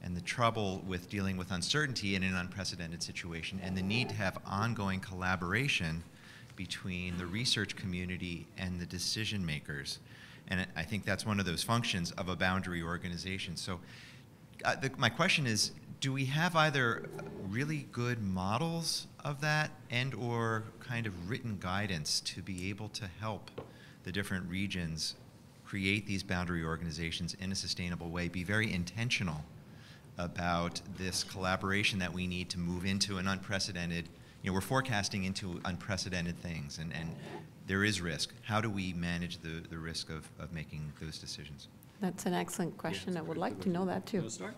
and the trouble with dealing with uncertainty in an unprecedented situation, and the need to have ongoing collaboration between the research community and the decision makers. And I think that's one of those functions of a boundary organization. So my question is, do we have either really good models of that and or kind of written guidance to be able to help the different regions create these boundary organizations in a sustainable way, be very intentional about this collaboration that we need to move into an unprecedented, we're forecasting into unprecedented things, and there is risk. How do we manage the risk of making those decisions?
that's an excellent question.
Yeah,
I would like to know that too.
Start?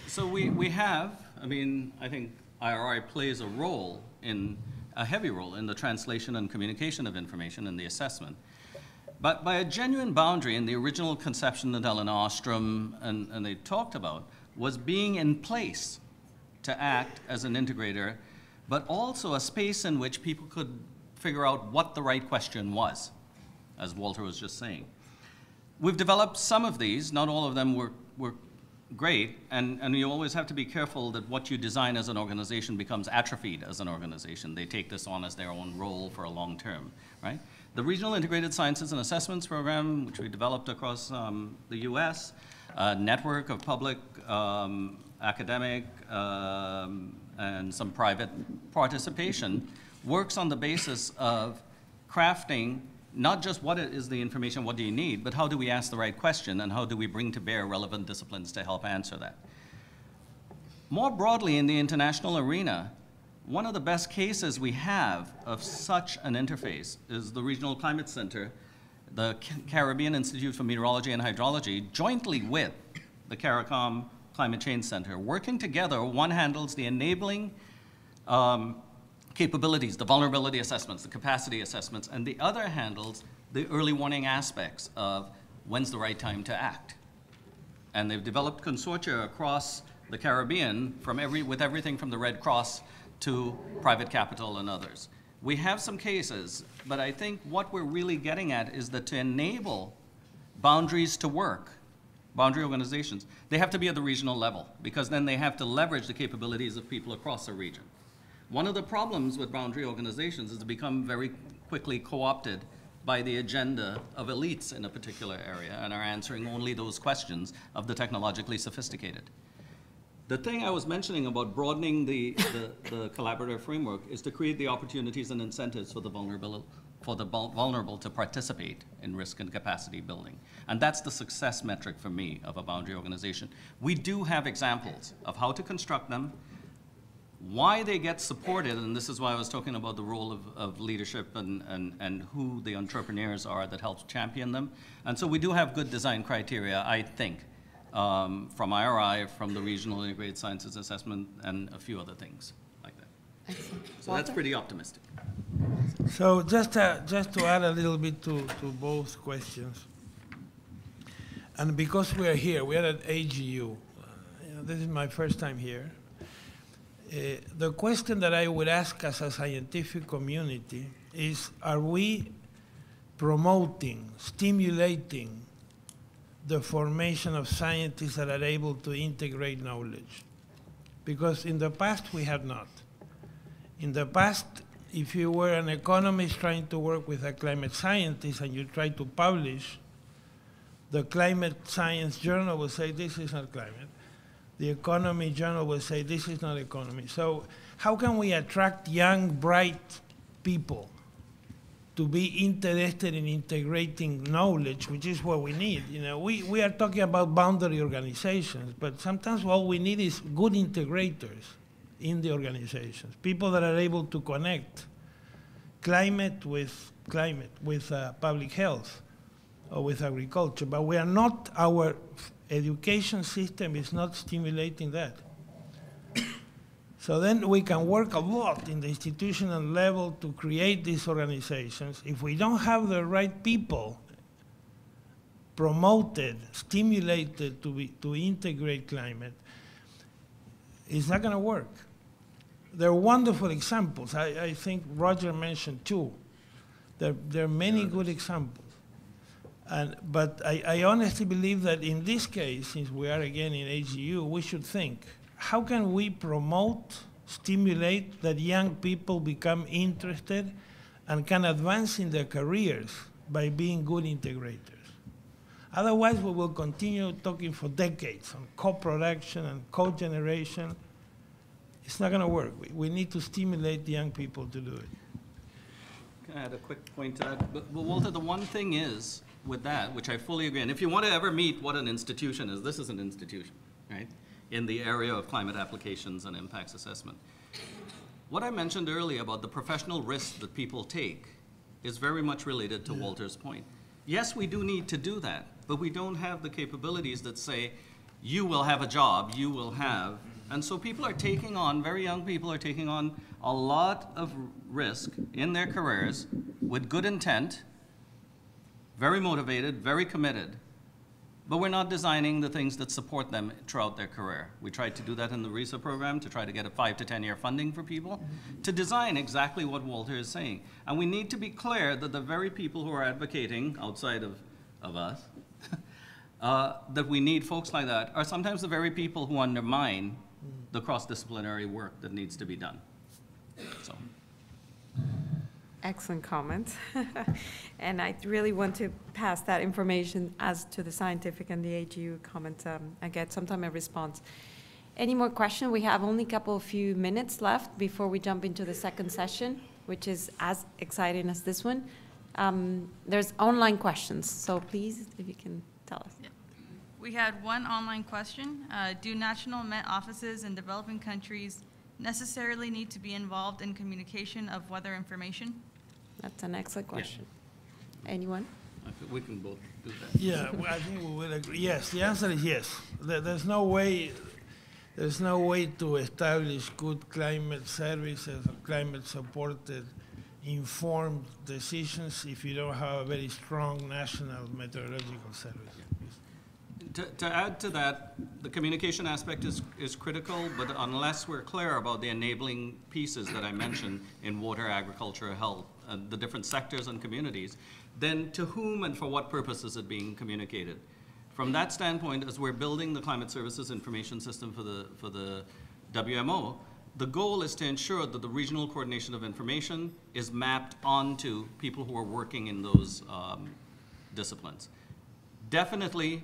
So we have, I think IRI plays a heavy role in the translation and communication of information and the assessment. But by a genuine boundary, in the original conception that Ellen Ostrom and they talked about, was being in place to act as an integrator, but also a space in which people could figure out what the right question was, as Walter was just saying. We've developed some of these, not all of them were great, and you always have to be careful that what you design as an organization becomes atrophied as an organization. They take this on as their own role for a long term, right? The Regional Integrated Sciences and Assessments Program, which we developed across the US, a network of public, academic, and some private participation, works on the basis of crafting not just what is the information, what do you need, but how do we ask the right question and how do we bring to bear relevant disciplines to help answer that. More broadly in the international arena, one of the best cases we have of such an interface is the Regional Climate Center, the Caribbean Institute for Meteorology and Hydrology, jointly with the CARICOM Climate Change Center. Working together, one handles the enabling capabilities, the vulnerability assessments, the capacity assessments, and the other handles the early warning aspects of when's the right time to act. And they've developed consortia across the Caribbean with everything from the Red Cross to private capital and others. We have some cases, but I think what we're really getting at is that to enable boundaries to work, boundary organizations, they have to be at the regional level, because then they have to leverage the capabilities of people across a region. One of the problems with boundary organizations is to become very quickly co-opted by the agenda of elites in a particular area and are answering only those questions of the technologically sophisticated. The thing I was mentioning about broadening the collaborative framework is to create the opportunities and incentives for the vulnerable to participate in risk and capacity building. And that's the success metric for me of a boundary organization. We do have examples of how to construct them, why they get supported, and this is why I was talking about the role of leadership and who the entrepreneurs are that helps champion them. And so we do have good design criteria, I think, from IRI, from the Regional Integrated Sciences Assessment, and a few other things like that.
Excellent.
So that's pretty optimistic.
So just to add a little bit to both questions, and because we are here, we are at AGU. This is my first time here. The question that I would ask as a scientific community is, are we promoting, stimulating the formation of scientists that are able to integrate knowledge? Because in the past we have not. In the past, if you were an economist trying to work with a climate scientist and you try to publish, the climate science journal will say this is not climate. The economy journal will say this is not economy. So how can we attract young, bright people to be interested in integrating knowledge, which is what we need? You know, we are talking about boundary organizations, but sometimes all we need is good integrators in the organizations, people that are able to connect climate, with public health or with agriculture. But we are not, our education system is not stimulating that. So then we can work a lot in the institutional level to create these organizations. If we don't have the right people promoted, stimulated to integrate climate, it's not going to work. There are wonderful examples. I think Roger mentioned two. There are many good examples. But I honestly believe that in this case, since we are again in AGU, we should think, how can we promote, stimulate that young people become interested and can advance in their careers by being good integrators? Otherwise, we will continue talking for decades on co-production and co-generation. It's not going to work. We need to stimulate the young people to do it.
Can I add a quick point to that? But Walter, the one thing is with that, which I fully agree, and if you want to ever meet what an institution is, this is an institution, right? In the area of climate applications and impacts assessment. What I mentioned earlier about the professional risks that people take is very much related to Walter's point. Yes, we do need to do that, but we don't have the capabilities that say, you will have a job, you will have, and so people are taking on, very young people are taking on a lot of risk in their careers with good intent, very motivated, very committed, but we're not designing the things that support them throughout their career. We tried to do that in the RISA program to try to get a 5 to 10 year funding for people to design exactly what Walter is saying. And we need to be clear that the very people who are advocating outside of us, that we need folks like that, are sometimes the very people who undermine the cross-disciplinary work that needs to be done. So.
Excellent comment. And I really want to pass that information as to the scientific and the AGU comment. I get sometime a response. Any more questions? We have only a few minutes left before we jump into the second session, which is as exciting as this one. There's online questions, so please, if you can tell us.
Yep. We had one online question. Do national Met offices in developing countries necessarily need to be involved in communication of weather information?
That's an excellent question. Yeah. Anyone?
We can both do that.
Yeah, I think we will agree. Yes, the answer is yes. There's no way to establish good climate services or climate-supported, informed decisions if you don't have a very strong national meteorological service.
To add to that, the communication aspect is critical, but unless we're clear about the enabling pieces that I mentioned in water, agriculture, health, the different sectors and communities, then to whom and for what purpose is it being communicated? From that standpoint, as we're building the Climate Services Information System for the WMO, the goal is to ensure that the regional coordination of information is mapped onto people who are working in those disciplines. Definitely,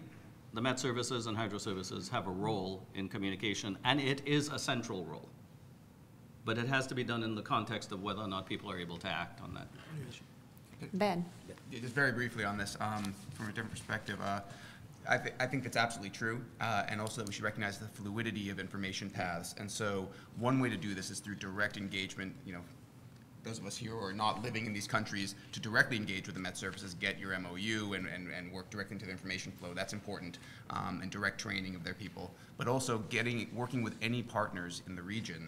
the Met Services and Hydro Services have a role in communication, and it is a central role. But it has to be done in the context of whether or not people are able to act on that issue.
Ben.
Just very briefly on this, from a different perspective, I think that's absolutely true, and also that we should recognize the fluidity of information paths. And so one way to do this is through direct engagement, those of us here who are not living in these countries, to directly engage with the Met Services, get your MOU and work directly into the information flow. That's important, and direct training of their people. But also working with any partners in the region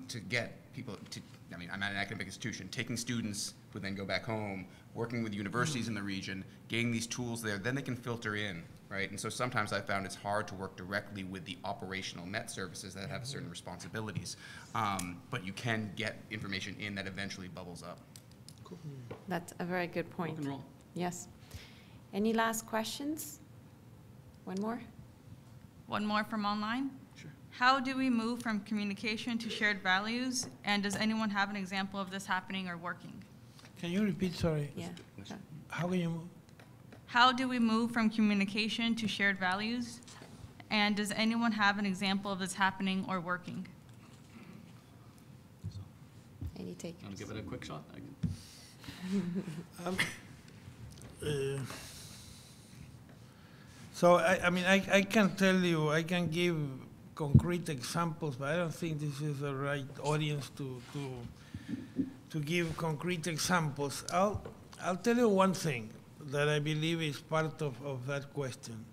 to get people to, I'm at an academic institution, taking students who then go back home, working with universities in the region, getting these tools there, then they can filter in, right? And so sometimes I found it's hard to work directly with the operational Met Services that have certain responsibilities, but you can get information in that eventually bubbles up.
Cool. That's a very good point.
Rock and roll.
Yes. Any last questions? One more?
One more from online.
Sure.
How do we move from communication to shared values? And does anyone have an example of this happening or working?
Can you repeat, sorry?
Yeah.
How can you move?
How do we move from communication to shared values? And does anyone have an example of this happening or working?
Any takers?
Want to give it a quick shot?
So, I mean, I can tell you, I can give concrete examples, but I don't think this is the right audience to give concrete examples. I'll tell you one thing that I believe is part of that question.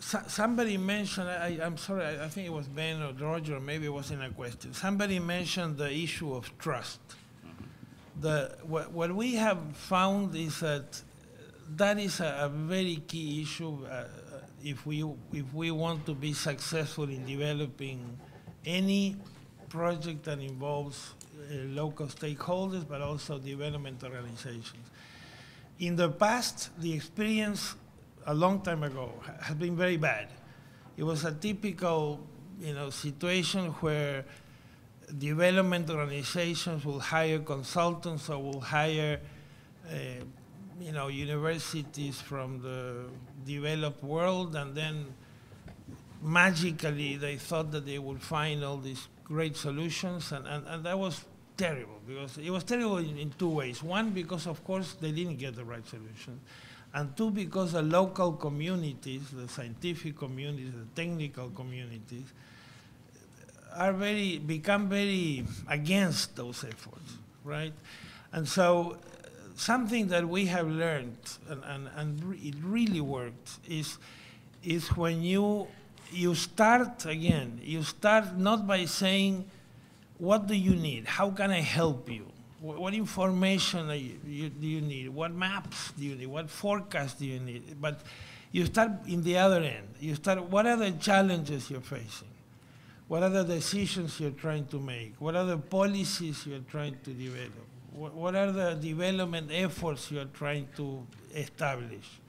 Somebody mentioned, I'm sorry, I think it was Ben or Roger, maybe it wasn't a question. Somebody mentioned the issue of trust. What we have found is that is a very key issue if we want to be successful in developing any project that involves local stakeholders, but also development organizations. In the past, the experience a long time ago has been very bad. It was a typical, situation where development organizations will hire consultants or will hire, universities from the developed world, and then magically they thought that they would find all these great solutions, and that was terrible, because it was terrible in two ways. One, because of course they didn't get the right solution, and two, because the local communities, the scientific communities, the technical communities, become very against those efforts, right? And so something that we have learned, and it really worked, is when you start not by saying, what do you need? How can I help you? What information do you need? What maps do you need? What forecasts do you need? But you start in the other end. You start, what are the challenges you're facing? What are the decisions you're trying to make? What are the policies you're trying to develop? What are the development efforts you're trying to establish?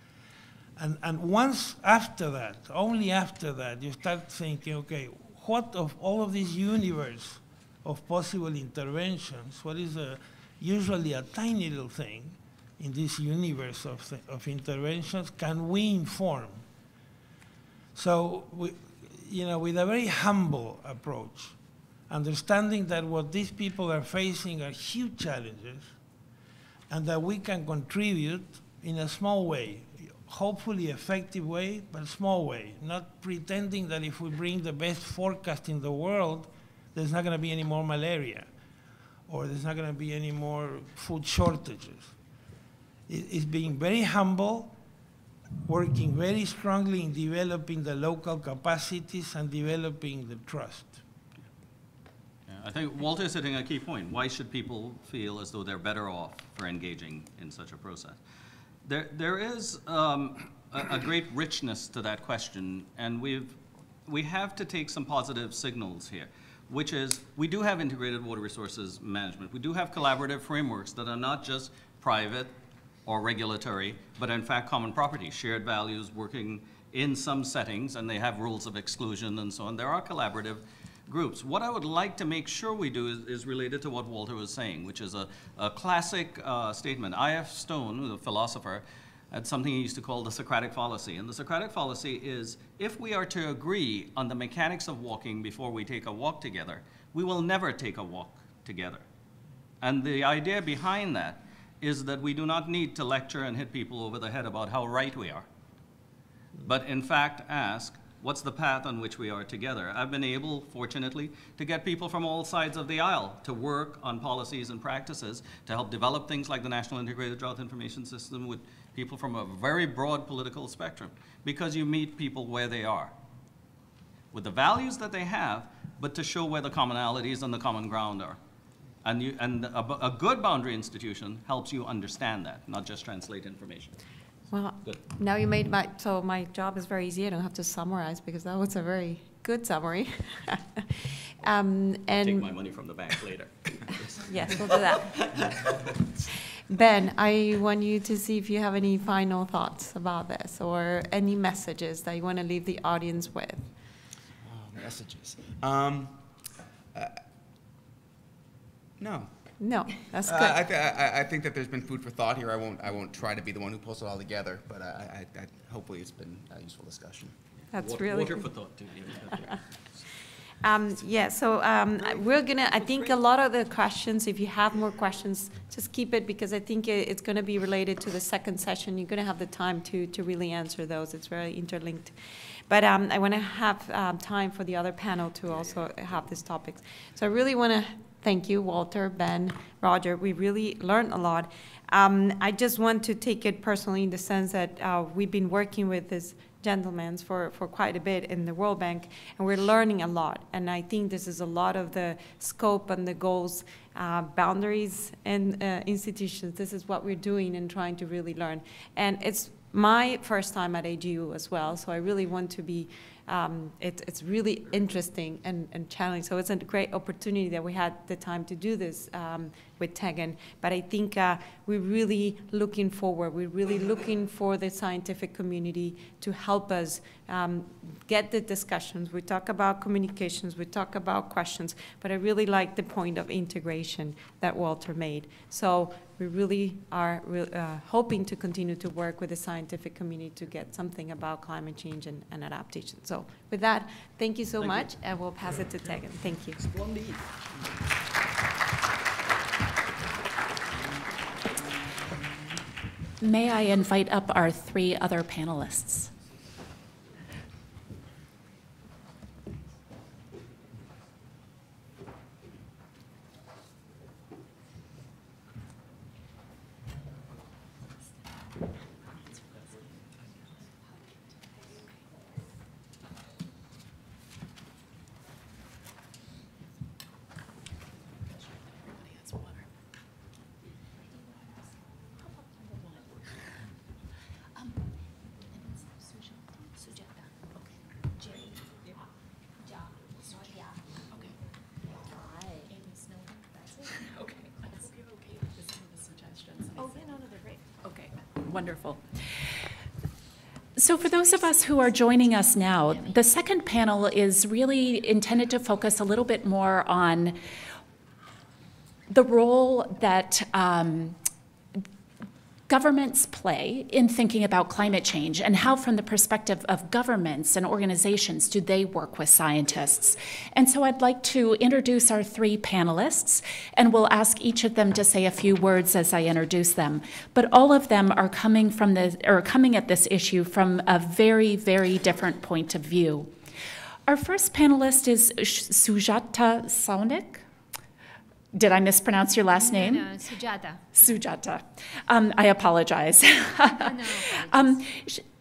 And once after that, only after that, you start thinking, okay, what of all of this universe of possible interventions, what is usually a tiny little thing in this universe of interventions can we inform? So, with a very humble approach, understanding that what these people are facing are huge challenges, and that we can contribute in a small way, hopefully effective way, but small way, not pretending that if we bring the best forecast in the world, there's not going to be any more malaria, or there's not going to be any more food shortages. It's being very humble, working very strongly in developing the local capacities and developing the trust.
Yeah, I think Walter is hitting a key point. Why should people feel as though they're better off for engaging in such a process? There is a great richness to that question, and we have to take some positive signals here, which is we do have integrated water resources management. We do have collaborative frameworks that are not just private or regulatory, but in fact common property, shared values working in some settings, and they have rules of exclusion and so on. There are collaborative groups. What I would like to make sure we do is related to what Walter was saying, which is a classic statement. I.F. Stone, the philosopher, had something he used to call the Socratic fallacy. And the Socratic fallacy is, if we are to agree on the mechanics of walking before we take a walk together, we will never take a walk together. And the idea behind that is that we do not need to lecture and hit people over the head about how right we are, but in fact ask, what's the path on which we are together? I've been able, fortunately, to get people from all sides of the aisle to work on policies and practices to help develop things like the National Integrated Drought Information System with people from a very broad political spectrum, because you meet people where they are, with the values that they have, but to show where the commonalities and the common ground are. And a good boundary institution helps you understand that, not just translate information.
Well,
Good.
now you made my job is very easy. I don't have to summarize because that was a very good summary.
Take my money from the bank later.
Yes, we'll do that. Ben, I want you to see if you have any final thoughts about this or any messages that you want to leave the audience with.
Oh, messages. No.
No, that's good.
I think that there's been food for thought here. I won't try to be the one who pulls it all together, but I hopefully it's been a useful discussion.
That's really
water
good.
for thought too.
Yeah, so we're gonna, I think a lot of the questions, if you have more questions, just keep it, because I think it's gonna be related to the second session. You're gonna have the time to really answer those. It's very interlinked. But I wanna have time for the other panel to also have these topics. So I really wanna thank you, Walter, Ben, Roger. We really learned a lot. I just want to take it personally in the sense that we've been working with this gentlemen for quite a bit in the World Bank, and we're learning a lot. And I think this is a lot of the scope and the goals, boundaries, and institutions. This is what we're doing and trying to really learn. And it's my first time at AGU as well, so I really want to be, it's really interesting and challenging. So it's a great opportunity that we had the time to do this with Tegan. But I think we're really looking forward. We're really looking for the scientific community to help us get the discussions. We talk about communications, we talk about questions, but I really like the point of integration that Walter made. So we really are hoping to continue to work with the scientific community to get something about climate change and adaptation. So with that, thank you so much, and we'll pass it to Tegan. Thank you.
May I invite up our three other panelists? Wonderful. So for those of us who are joining us now, the second panel is really intended to focus a little bit more on the role that governments play in thinking about climate change, and how, from the perspective of governments and organizations, do they work with scientists. And so I'd like to introduce our three panelists, and we'll ask each of them to say a few words as I introduce them. But all of them are coming at this issue from a very, very different point of view. Our first panelist is Sujata Saunik. Did I mispronounce your last name?
No, Sujata.
Sujata. I apologize.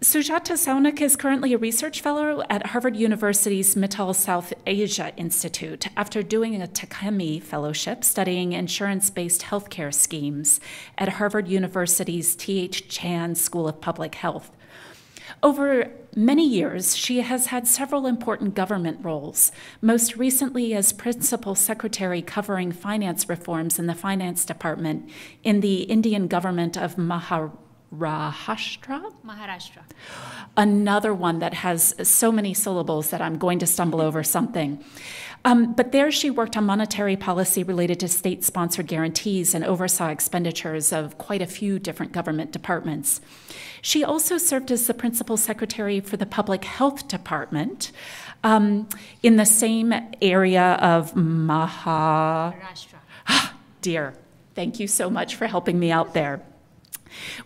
Sujata Saunik is currently a research fellow at Harvard University's Mittal South Asia Institute after doing a Takemi Fellowship studying insurance-based healthcare schemes at Harvard University's T.H. Chan School of Public Health. Over many years, she has had several important government roles, most recently as principal secretary covering finance reforms in the finance department in the Indian government of Maharashtra. Another one that has so many syllables that I'm going to stumble over something. But there she worked on monetary policy related to state-sponsored guarantees and oversaw expenditures of quite a few different government departments. She also served as the principal secretary for the public health department in the same area of Maharashtra. Dear, thank you so much for helping me out there.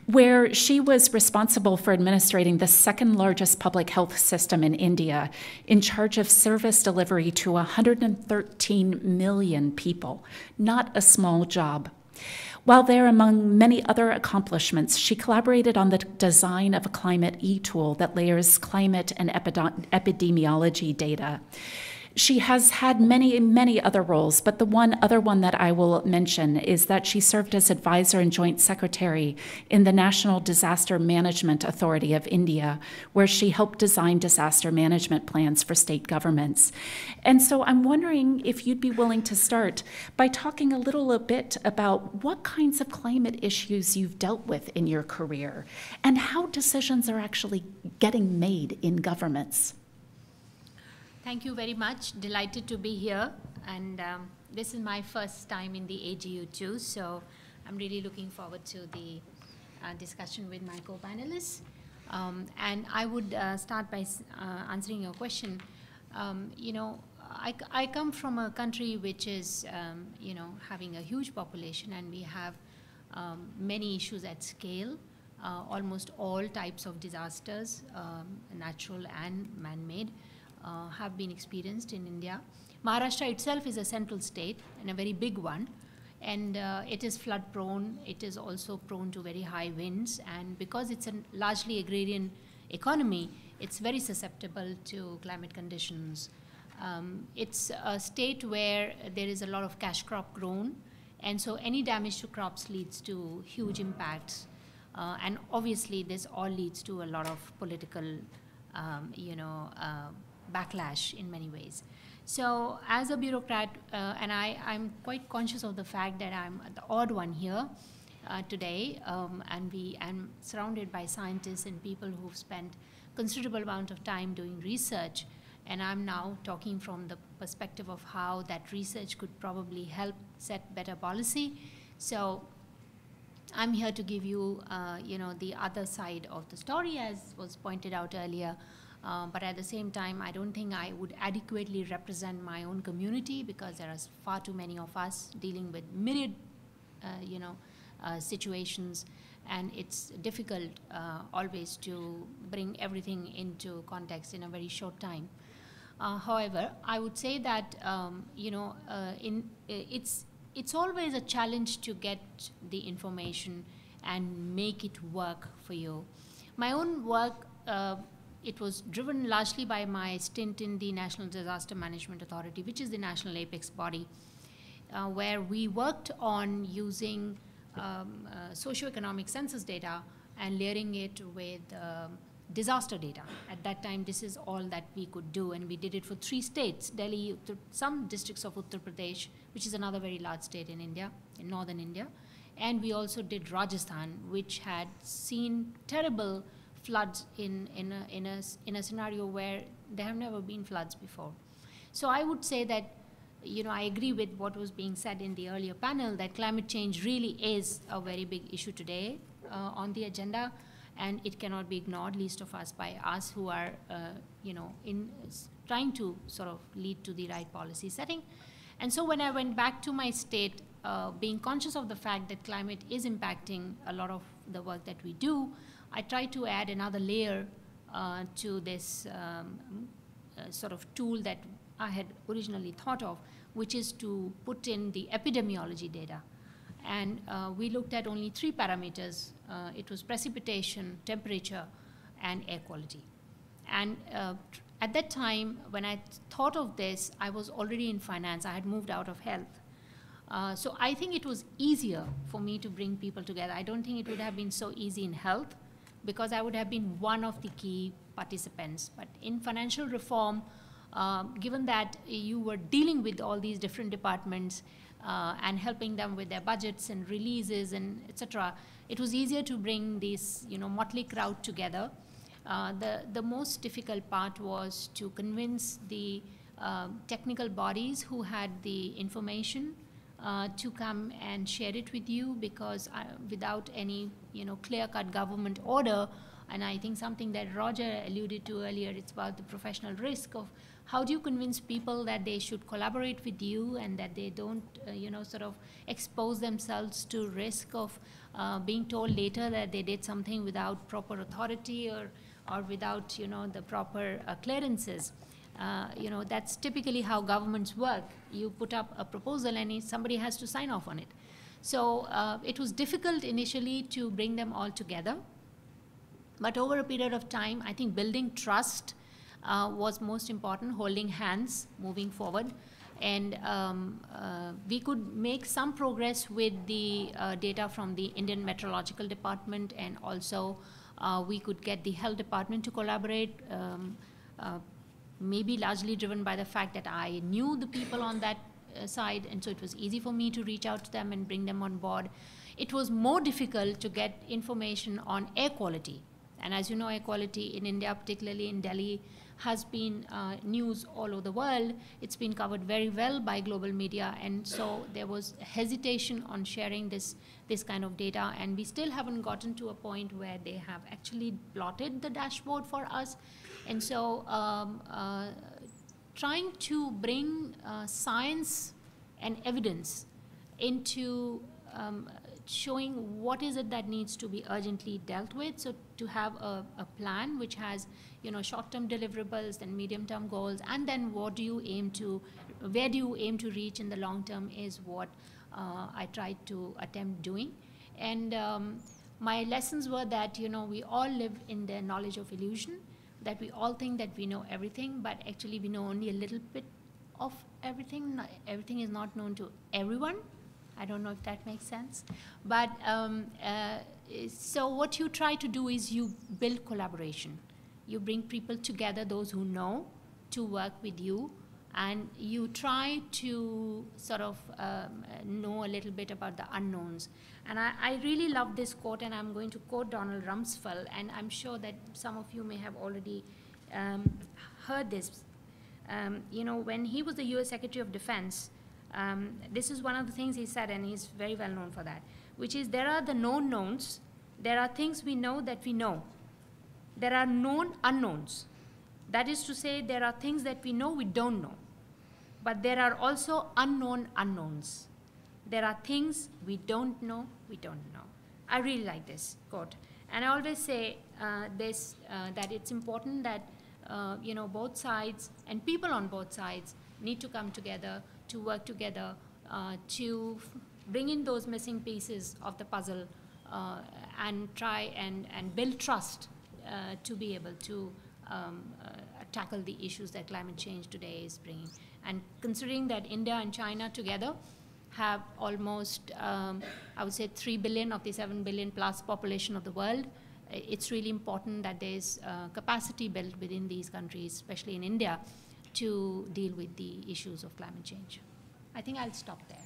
Where she was responsible for administrating the second largest public health system in India, in charge of service delivery to 113 million people. Not a small job. While there, among many other accomplishments, she collaborated on the design of a climate e-tool that layers climate and epidemiology data. She has had many, many other roles, but the other one that I will mention is that she served as advisor and joint secretary in the National Disaster Management Authority of India, where she helped design disaster management plans for state governments. And so I'm wondering if you'd be willing to start by talking a bit about what kinds of climate issues you've dealt with in your career and how decisions are actually getting made in governments.
Thank you very much. Delighted to be here. And this is my first time in the AGU too, so I'm really looking forward to the discussion with my co-panelists. And I would start by answering your question. You know, I come from a country which is, you know, having a huge population, and we have many issues at scale. Almost all types of disasters, natural and man-made, have been experienced in India. Maharashtra itself is a central state and a very big one, and it is flood prone. It is also prone to very high winds, and because it's a largely agrarian economy, it's very susceptible to climate conditions. It's a state where there is a lot of cash crop grown, and so any damage to crops leads to huge impacts. And obviously this all leads to a lot of political, you know, backlash in many ways. So as a bureaucrat, and I'm quite conscious of the fact that I'm the odd one here today, and I'm surrounded by scientists and people who've spent considerable amount of time doing research, and I'm now talking from the perspective of how that research could probably help set better policy. So I'm here to give you, you know, the other side of the story, as was pointed out earlier. But at the same time, I don't think I would adequately represent my own community, because there are far too many of us dealing with myriad, you know, situations, and it's difficult always to bring everything into context in a very short time. However, I would say that, you know, it's always a challenge to get the information and make it work for you. My own work, it was driven largely by my stint in the National Disaster Management Authority, which is the national apex body, where we worked on using socioeconomic census data and layering it with disaster data. At that time, this is all that we could do, and we did it for 3 states, Delhi, some districts of Uttar Pradesh, which is another very large state in India, in northern India, and we also did Rajasthan, which had seen terrible floods in a scenario where there have never been floods before. So I would say that, you know, I agree with what was being said in the earlier panel, that climate change really is a very big issue today on the agenda, and it cannot be ignored, least of us by us who are, you know, trying to sort of lead to the right policy setting. And so when I went back to my state, being conscious of the fact that climate is impacting a lot of the work that we do, I tried to add another layer to this sort of tool that I had originally thought of, which is to put in the epidemiology data. And we looked at only 3 parameters. It was precipitation, temperature, and air quality. And at that time, when I thought of this, I was already in finance. I had moved out of health. So I think it was easier for me to bring people together. I don't think it would have been so easy in health, because I would have been one of the key participants. But in financial reform, given that you were dealing with all these different departments and helping them with their budgets and releases and etc., it was easier to bring this, you know, motley crowd together. The most difficult part was to convince the technical bodies who had the information to come and share it with you, because without any, you know, clear-cut government order, and I think something that Roger alluded to earlier, it's about the professional risk of how do you convince people that they should collaborate with you and that they don't, you know, sort of expose themselves to risk of being told later that they did something without proper authority or without, you know, the proper clearances. You know, that's typically how governments work. You put up a proposal and somebody has to sign off on it. So it was difficult initially to bring them all together. But over a period of time, I think building trust was most important, holding hands, moving forward. And we could make some progress with the data from the Indian Meteorological Department, and also we could get the health department to collaborate, maybe largely driven by the fact that I knew the people on that side, and so it was easy for me to reach out to them and bring them on board. It was more difficult to get information on air quality. And as you know, air quality in India, particularly in Delhi, has been news all over the world. It's been covered very well by global media, and so there was hesitation on sharing this kind of data, and we still haven't gotten to a point where they have actually plotted the dashboard for us. And so trying to bring science and evidence into showing what is it that needs to be urgently dealt with. So to have a plan which has, you know, short-term deliverables, then medium-term goals, and then where do you aim to reach in the long term is what I tried to attempt doing. And my lessons were that, you know, we all live in the knowledge of illusion, that we all think that we know everything, but actually we know only a little bit of everything. Everything is not known to everyone. I don't know if that makes sense. But so what you try to do is you build collaboration. You bring people together, those who know, to work with you, and you try to sort of know a little bit about the unknowns. And I really love this quote, and I'm going to quote Donald Rumsfeld, and I'm sure that some of you may have already heard this. You know, when he was the US Secretary of Defense, this is one of the things he said, and he's very well known for that, which is there are the known knowns, there are things we know that we know. There are known unknowns. That is to say, there are things that we know we don't know. But there are also unknown unknowns. There are things we don't know we don't know. I really like this quote. And I always say that it's important that you know, both sides and people on both sides need to come together, to work together, to bring in those missing pieces of the puzzle and try and build trust to be able to tackle the issues that climate change today is bringing. And considering that India and China together have almost, I would say, 3 billion of the 7 billion plus population of the world, it's really important that there's capacity built within these countries, especially in India, to deal with the issues of climate change. I think I'll stop there.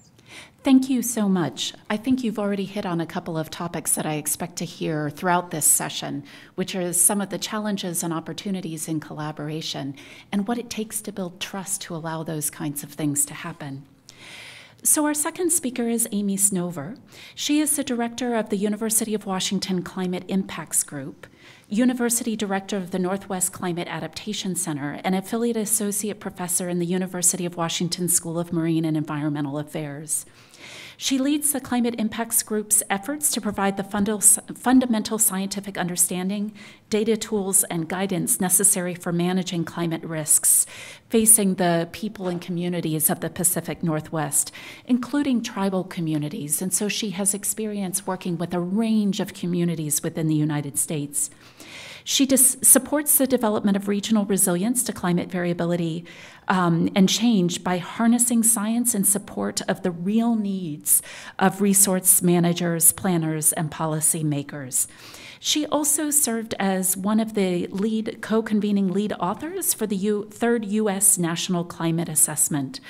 Thank you so much. I think you've already hit on a couple of topics that I expect to hear throughout this session, which are some of the challenges and opportunities in collaboration and what it takes to build trust to allow those kinds of things to happen. So our second speaker is Amy Snover. She is the director of the University of Washington Climate Impacts Group, University Director of the Northwest Climate Adaptation Center, and affiliate associate professor in the University of Washington School of Marine and Environmental Affairs. She leads the Climate Impacts Group's efforts to provide the fundamental scientific understanding, data tools, and guidance necessary for managing climate risks facing the people and communities of the Pacific Northwest, including tribal communities. And so she has experience working with a range of communities within the United States. She supports the development of regional resilience to climate variability and change by harnessing science in support of the real needs of resource managers, planners, and policymakers. She also served as one of the co-convening lead authors for the third U.S. National Climate Assessment.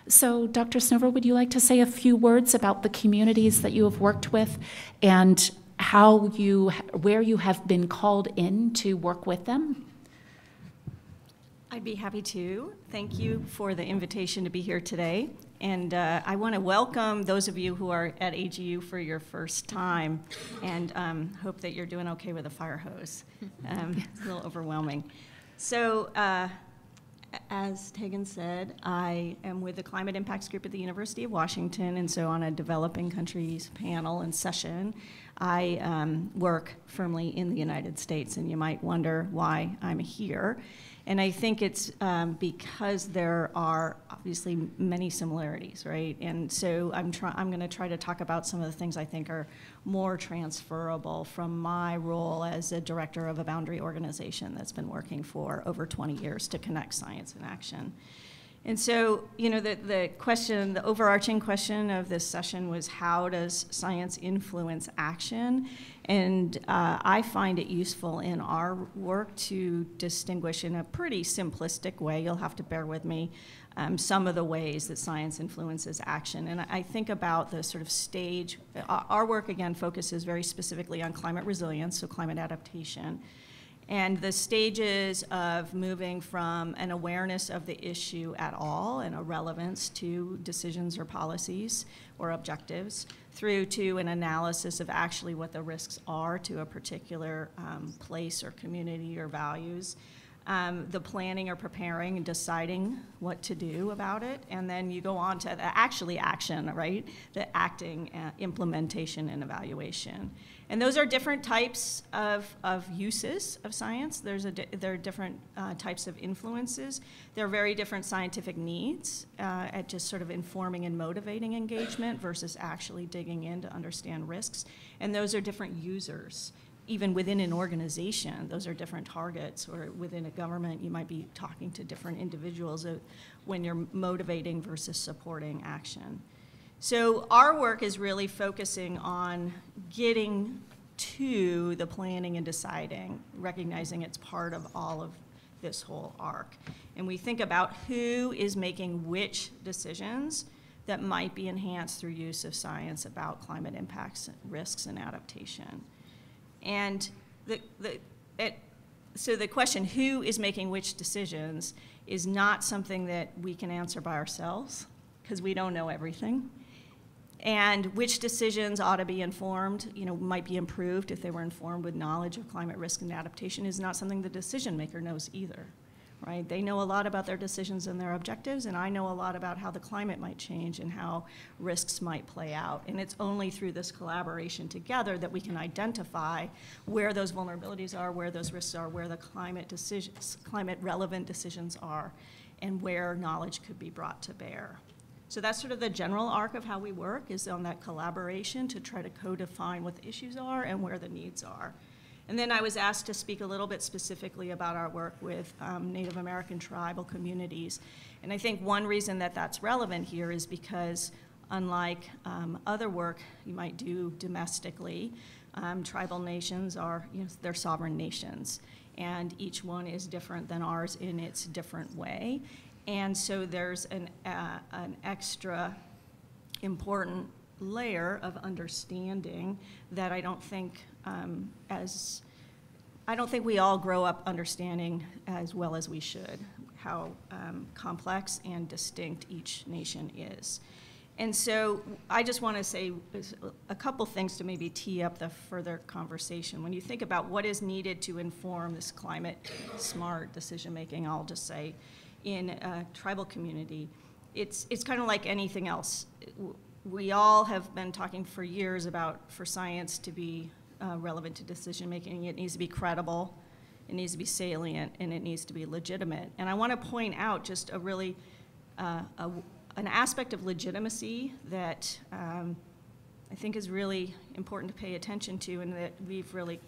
So, Dr. Snover, would you like to say a few words about the communities that you have worked with and where you have been called in to work with them?
I'd be happy to. Thank you for the invitation to be here today. And I want to welcome those of you who are at AGU for your first time, and hope that you're doing okay with a fire hose. It's a little overwhelming. So, as Tegan said, I am with the Climate Impacts Group at the University of Washington, and so on a developing countries panel and session, I work firmly in the United States, and you might wonder why I'm here. And I think it's because there are obviously many similarities, right? And so I'm going to try to talk about some of the things I think are more transferable from my role as a director of a boundary organization that's been working for over 20 years to connect science and action. And so, you know, the question, the overarching question of this session was, how does science influence action? And I find it useful in our work to distinguish in a pretty simplistic way, you'll have to bear with me, some of the ways that science influences action. And I think about the sort of stage, our work again focuses very specifically on climate resilience, so climate adaptation. And the stages of moving from an awareness of the issue at all and a relevance to decisions or policies or objectives through to an analysis of actually what the risks are to a particular place or community or values, the planning or preparing and deciding what to do about it, and then you go on to the actually action, right? The acting, implementation, and evaluation. And those are different types of uses of science. There are different types of influences. There are very different scientific needs at just sort of informing and motivating engagement versus actually digging in to understand risks. And those are different users. Even within an organization, those are different targets, or within a government, you might be talking to different individuals when you're motivating versus supporting action. So our work is really focusing on getting to the planning and deciding, recognizing it's part of all of this whole arc. And we think about who is making which decisions that might be enhanced through use of science about climate impacts, risks, and adaptation. And so the question, who is making which decisions, is not something that we can answer by ourselves, because we don't know everything. And which decisions ought to be informed, you know, might be improved if they were informed with knowledge of climate risk and adaptation, is not something the decision maker knows either, right? They know a lot about their decisions and their objectives, and I know a lot about how the climate might change and how risks might play out. And it's only through this collaboration together that we can identify where those vulnerabilities are, where those risks are, where the climate relevant decisions are, and where knowledge could be brought to bear. So that's sort of the general arc of how we work, is on that collaboration to try to co-define what the issues are and where the needs are. And then I was asked to speak a little bit specifically about our work with Native American tribal communities. And I think one reason that that's relevant here is because, unlike other work you might do domestically, tribal nations are, you know, they're sovereign nations. And each one is different than ours in its different way. And so there's an extra important layer of understanding that I don't think we all grow up understanding as well as we should, how complex and distinct each nation is. And so I just want to say a couple things to maybe tee up the further conversation. When you think about what is needed to inform this climate smart decision making, I'll just say, in a tribal community, it's kind of like anything else. We all have been talking for years about, for science to be relevant to decision making, it needs to be credible, it needs to be salient, and it needs to be legitimate. And I want to point out just a really an aspect of legitimacy that I think is really important to pay attention to, and that we've really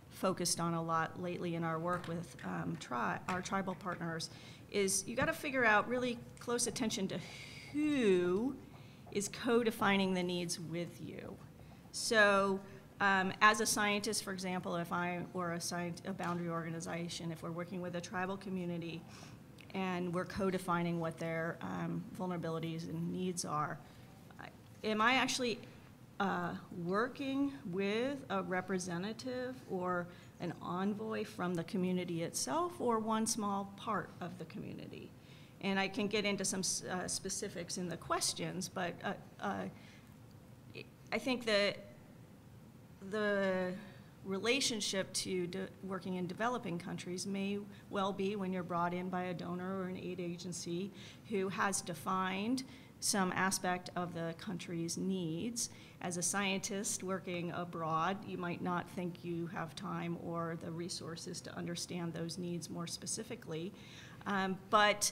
focused on a lot lately in our work with our tribal partners, is you got to figure out really close attention to who is co-defining the needs with you. So as a scientist, for example, if I were a boundary organization, if we're working with a tribal community and we're co-defining what their vulnerabilities and needs are, am I actually working with a representative or an envoy from the community itself, or one small part of the community? And I can get into some specifics in the questions, but I think that the relationship to working in developing countries may well be when you're brought in by a donor or an aid agency who has defined some aspect of the country's needs. As a scientist working abroad, you might not think you have time or the resources to understand those needs more specifically, but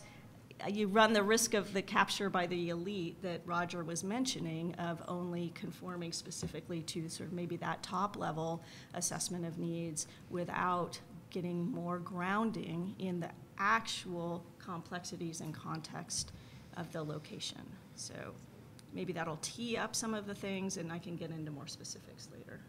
you run the risk of the capture by the elite that Roger was mentioning of only conforming specifically to sort of maybe that top level assessment of needs without getting more grounding in the actual complexities and context of the location. So maybe that'll tee up some of the things, and I can get into more specifics later.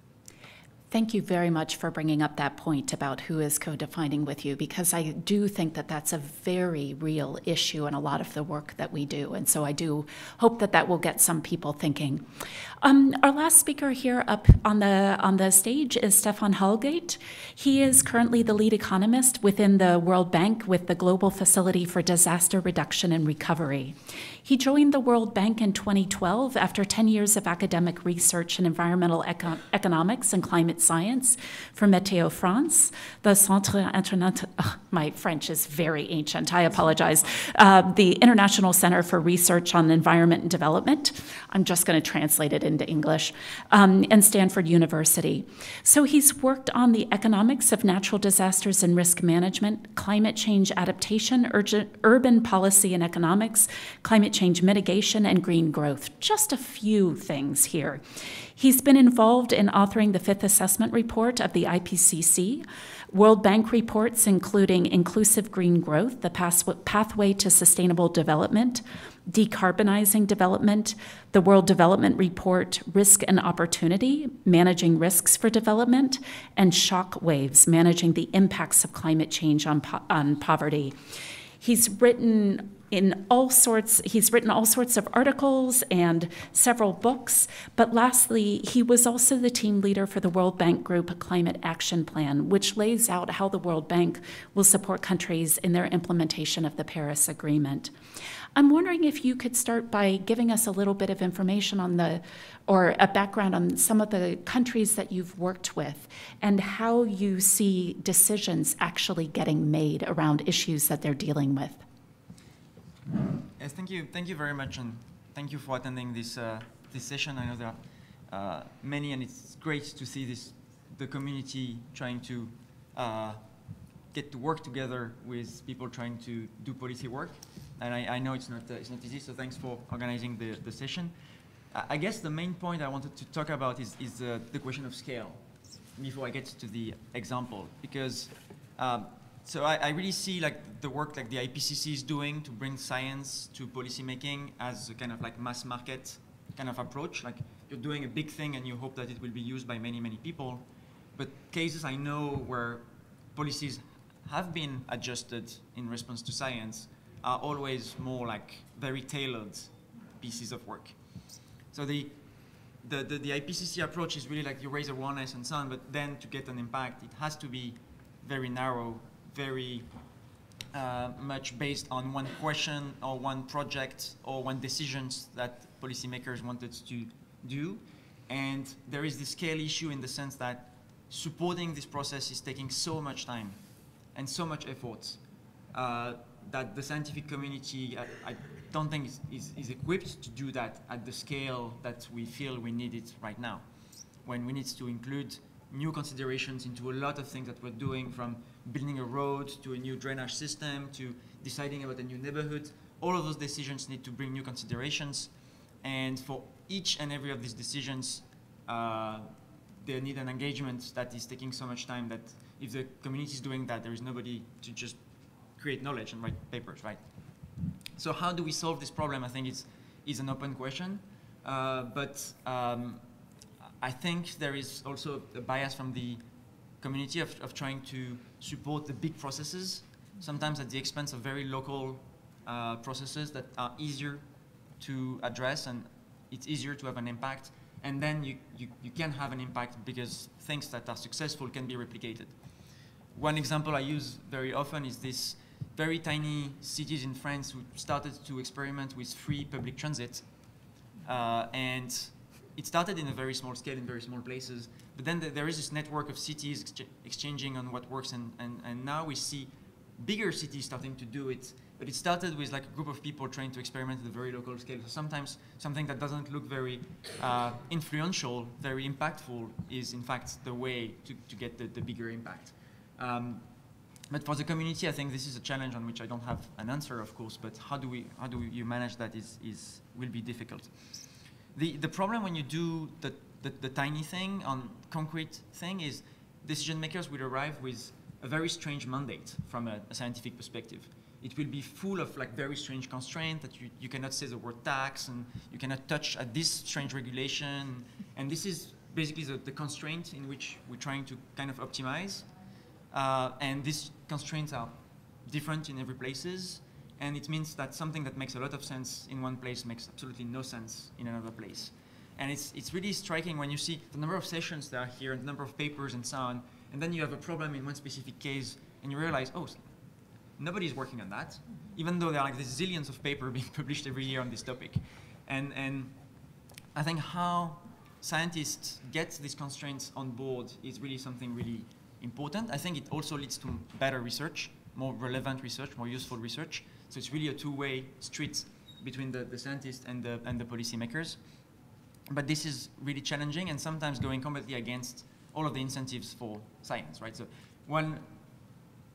Thank you very much for bringing up that point about who is co-defining with you, because I do think that that's a very real issue in a lot of the work that we do. And so I do hope that that will get some people thinking. Our last speaker here up on the stage is Stefan Hallgate. He is currently the lead economist within the World Bank with the Global Facility for Disaster Reduction and Recovery. He joined the World Bank in 2012 after 10 years of academic research in environmental economics and climate science for Météo France, the Centre International, my French is very ancient, I apologize, the International Center for Research on Environment and Development. I'm just going to translate it into English, and Stanford University. So he's worked on the economics of natural disasters and risk management, climate change adaptation, urban policy and economics, climate change mitigation, and green growth. Just a few things here. He's been involved in authoring the fifth assessment report of the IPCC, World Bank reports including Inclusive Green Growth, the Pathway to Sustainable Development, Decarbonizing Development, the World Development Report, Risk and Opportunity, Managing Risks for Development, and Shock Waves, Managing the Impacts of Climate Change on Poverty. He's written all sorts of articles and several books, but lastly, he was also the team leader for the World Bank Group Climate Action Plan, which lays out how the World Bank will support countries in their implementation of the Paris Agreement. I'm wondering if you could start by giving us a little bit of information on or a background on some of the countries that you've worked with and how you see decisions actually getting made around issues that they're dealing with.
Yes, thank you very much, and thank you for attending this session. I know there are many, and it's great to see the community trying to get to work together with people trying to do policy work. And I know it's not easy, so thanks for organizing the session. I guess the main point I wanted to talk about is the question of scale before I get to the example, because so I really see like the work like the IPCC is doing to bring science to policymaking as a kind of like mass market kind of approach. Like you're doing a big thing and you hope that it will be used by many, many people. But cases I know where policies have been adjusted in response to science are always more like very tailored pieces of work. So the IPCC approach is really like you raise awareness and so on, but then to get an impact, it has to be very narrow, very much based on one question or one project or one decisions that policymakers wanted to do. And there is this scale issue in the sense that supporting this process is taking so much time and so much effort that the scientific community, I don't think is equipped to do that at the scale that we feel we need it right now, when we need to include new considerations into a lot of things that we're doing, from building a road to a new drainage system to deciding about a new neighborhood. All of those decisions need to bring new considerations, and for each and every of these decisions, they need an engagement that is taking so much time that if the community is doing that, there is nobody to just create knowledge and write papers, right? So how do we solve this problem? I think it's an open question, but I think there is also a bias from the community of trying to support the big processes, sometimes at the expense of very local processes that are easier to address, and it's easier to have an impact. And then you can have an impact because things that are successful can be replicated. One example I use very often is this very tiny cities in France who started to experiment with free public transit. And it started in a very small scale in very small places, but then there is this network of cities exchanging on what works, and now we see bigger cities starting to do it, But it started with like a group of people trying to experiment at a very local scale. So sometimes something that doesn't look very influential, very impactful, is in fact the way to get the bigger impact. But for the community, I think this is a challenge on which I don't have an answer, of course. But how do you manage that will be difficult. The problem when you do the tiny thing on concrete thing is decision makers will arrive with a very strange mandate from a scientific perspective. It will be full of like very strange constraints that you cannot say the word tax, and you cannot touch at this strange regulation. And this is basically the constraint in which we're trying to kind of optimize. And these constraints are different in every places. And it means that something that makes a lot of sense in one place makes absolutely no sense in another place. And it's really striking when you see the number of sessions that are here, and the number of papers and so on, and then you have a problem in one specific case, and you realize, oh, nobody's working on that, even though there are like these zillions of papers being published every year on this topic. And I think how scientists get these constraints on board is really something really important. I think it also leads to better research, more relevant research, more useful research. So it's really a two-way street between the scientists and the policymakers. But this is really challenging and sometimes going completely against all of the incentives for science, right? So one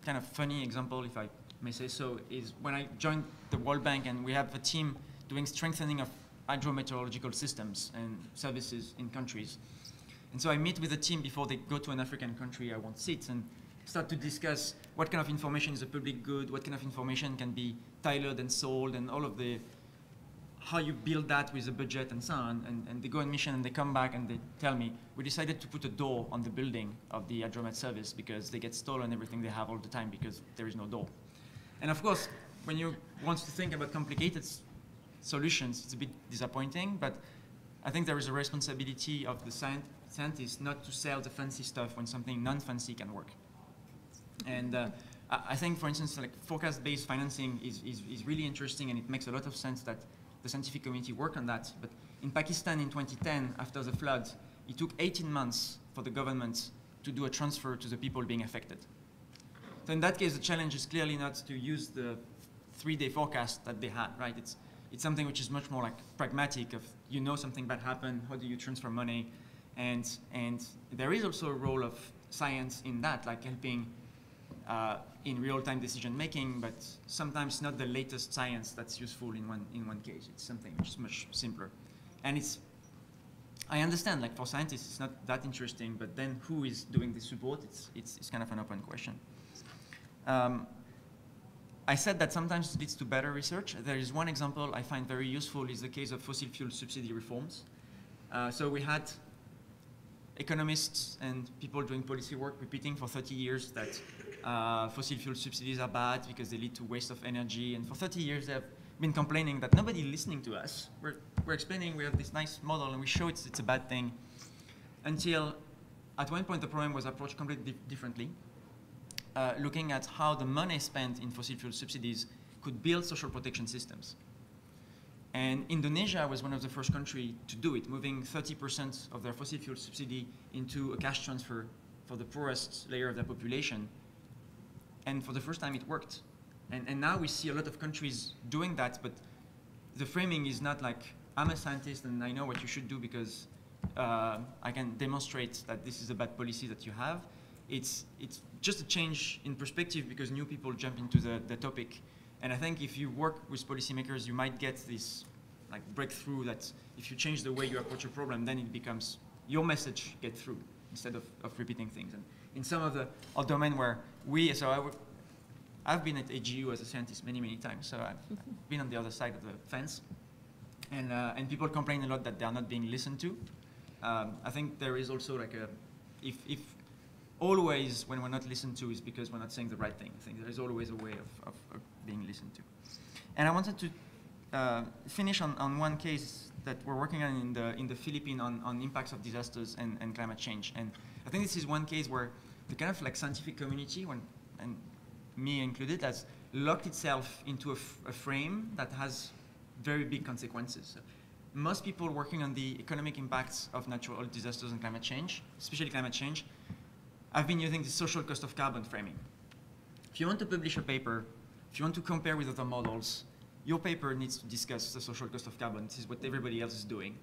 kind of funny example, if I may say so, is when I joined the World Bank, and we have a team doing strengthening of hydrometeorological systems and services in countries. And so I meet with the team before they go to an African country I won't sit, and start to discuss what kind of information is a public good, what kind of information can be tailored and sold, and all of the, how you build that with a budget and so on. And they go on mission and they come back and they tell me, we decided to put a door on the building of the hydromet service because they get stolen everything they have all the time because there is no door. And of course, when you want to think about complicated solutions, it's a bit disappointing, but I think there is a responsibility of the scientists not to sell the fancy stuff when something non-fancy can work. And I think, for instance, like forecast-based financing is really interesting, and it makes a lot of sense that the scientific community work on that. But in Pakistan in 2010, after the flood, it took 18 months for the government to do a transfer to the people being affected. So in that case, the challenge is clearly not to use the 3-day forecast that they had, right? It's something which is much more like pragmatic of, you know, something bad happened, how do you transfer money? And there is also a role of science in that, like helping in real-time decision-making, but sometimes not the latest science that's useful in one case. It's something which is much simpler. And I understand, like for scientists, it's not that interesting, but then who is doing the support? It's kind of an open question. I said that sometimes it leads to better research. There is one example I find very useful is the case of fossil fuel subsidy reforms. So we had economists and people doing policy work repeating for 30 years that fossil fuel subsidies are bad because they lead to waste of energy. And for 30 years, they have been complaining that nobody is listening to us. We're explaining we have this nice model and we show it's a bad thing. Until at one point, the problem was approached completely differently, looking at how the money spent in fossil fuel subsidies could build social protection systems. And Indonesia was one of the first countries to do it, moving 30% of their fossil fuel subsidy into a cash transfer for the poorest layer of their population. And for the first time, it worked. And now we see a lot of countries doing that, but the framing is not like, I'm a scientist and I know what you should do because I can demonstrate that this is a bad policy that you have. It's just a change in perspective because new people jump into the topic. And I think if you work with policymakers, you might get this like breakthrough that if you change the way you approach a problem, then it becomes your message get through instead of repeating things. And in some of the domain where I've been at AGU as a scientist many times, so I've been on the other side of the fence. And people complain a lot that they are not being listened to. I think there is also like if always when we're not listened to is because we're not saying the right thing. I think there is always a way of being listened to. And I wanted to finish on one case that we're working on in the Philippines on impacts of disasters and climate change. And I think this is one case where the kind of like scientific community, and me included, has locked itself into a frame that has very big consequences. So most people working on the economic impacts of natural disasters and climate change, especially climate change, I've been using the social cost of carbon framing. If you want to publish a paper if you want to compare with other models, your paper needs to discuss the social cost of carbon. This is what everybody else is doing.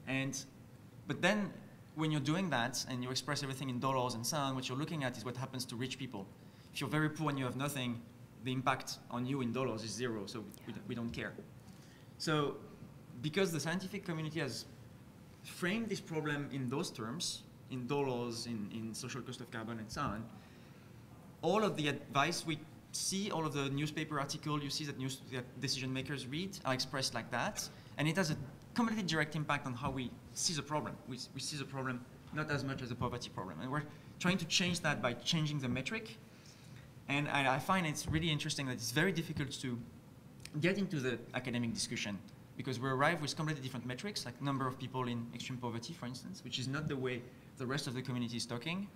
But then when you're doing that and you express everything in dollars and so on, what you're looking at is what happens to rich people. If you're very poor and you have nothing, the impact on you in dollars is zero, so we don't care. So because the scientific community has framed this problem in those terms, in dollars, in social cost of carbon and so on, all of the advice we see, all of the newspaper articles you see that decision makers read are expressed like that, and it has a completely direct impact on how we see the problem. We see the problem not as much as a poverty problem, and we're trying to change that by changing the metric. And I find it's really interesting that it's very difficult to get into the academic discussion because we arrive with completely different metrics, like number of people in extreme poverty, for instance, which is not the way the rest of the community is talking.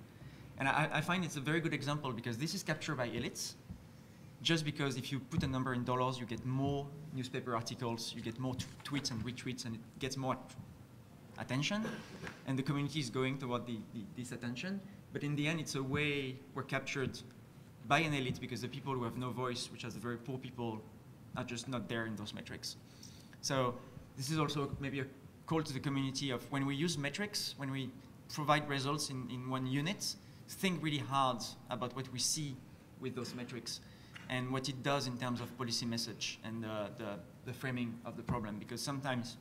And I find it's a very good example because this is captured by elites. Just because if you put a number in dollars, you get more newspaper articles, you get more tweets and retweets, and it gets more attention. And the community is going toward this attention. But in the end, it's a way we're captured by an elite because the people who have no voice, which are the very poor people, are just not there in those metrics. So this is also maybe a call to the community of when we use metrics, when we provide results in one unit, think really hard about what we see with those metrics and what it does in terms of policy message and the framing of the problem, because sometimes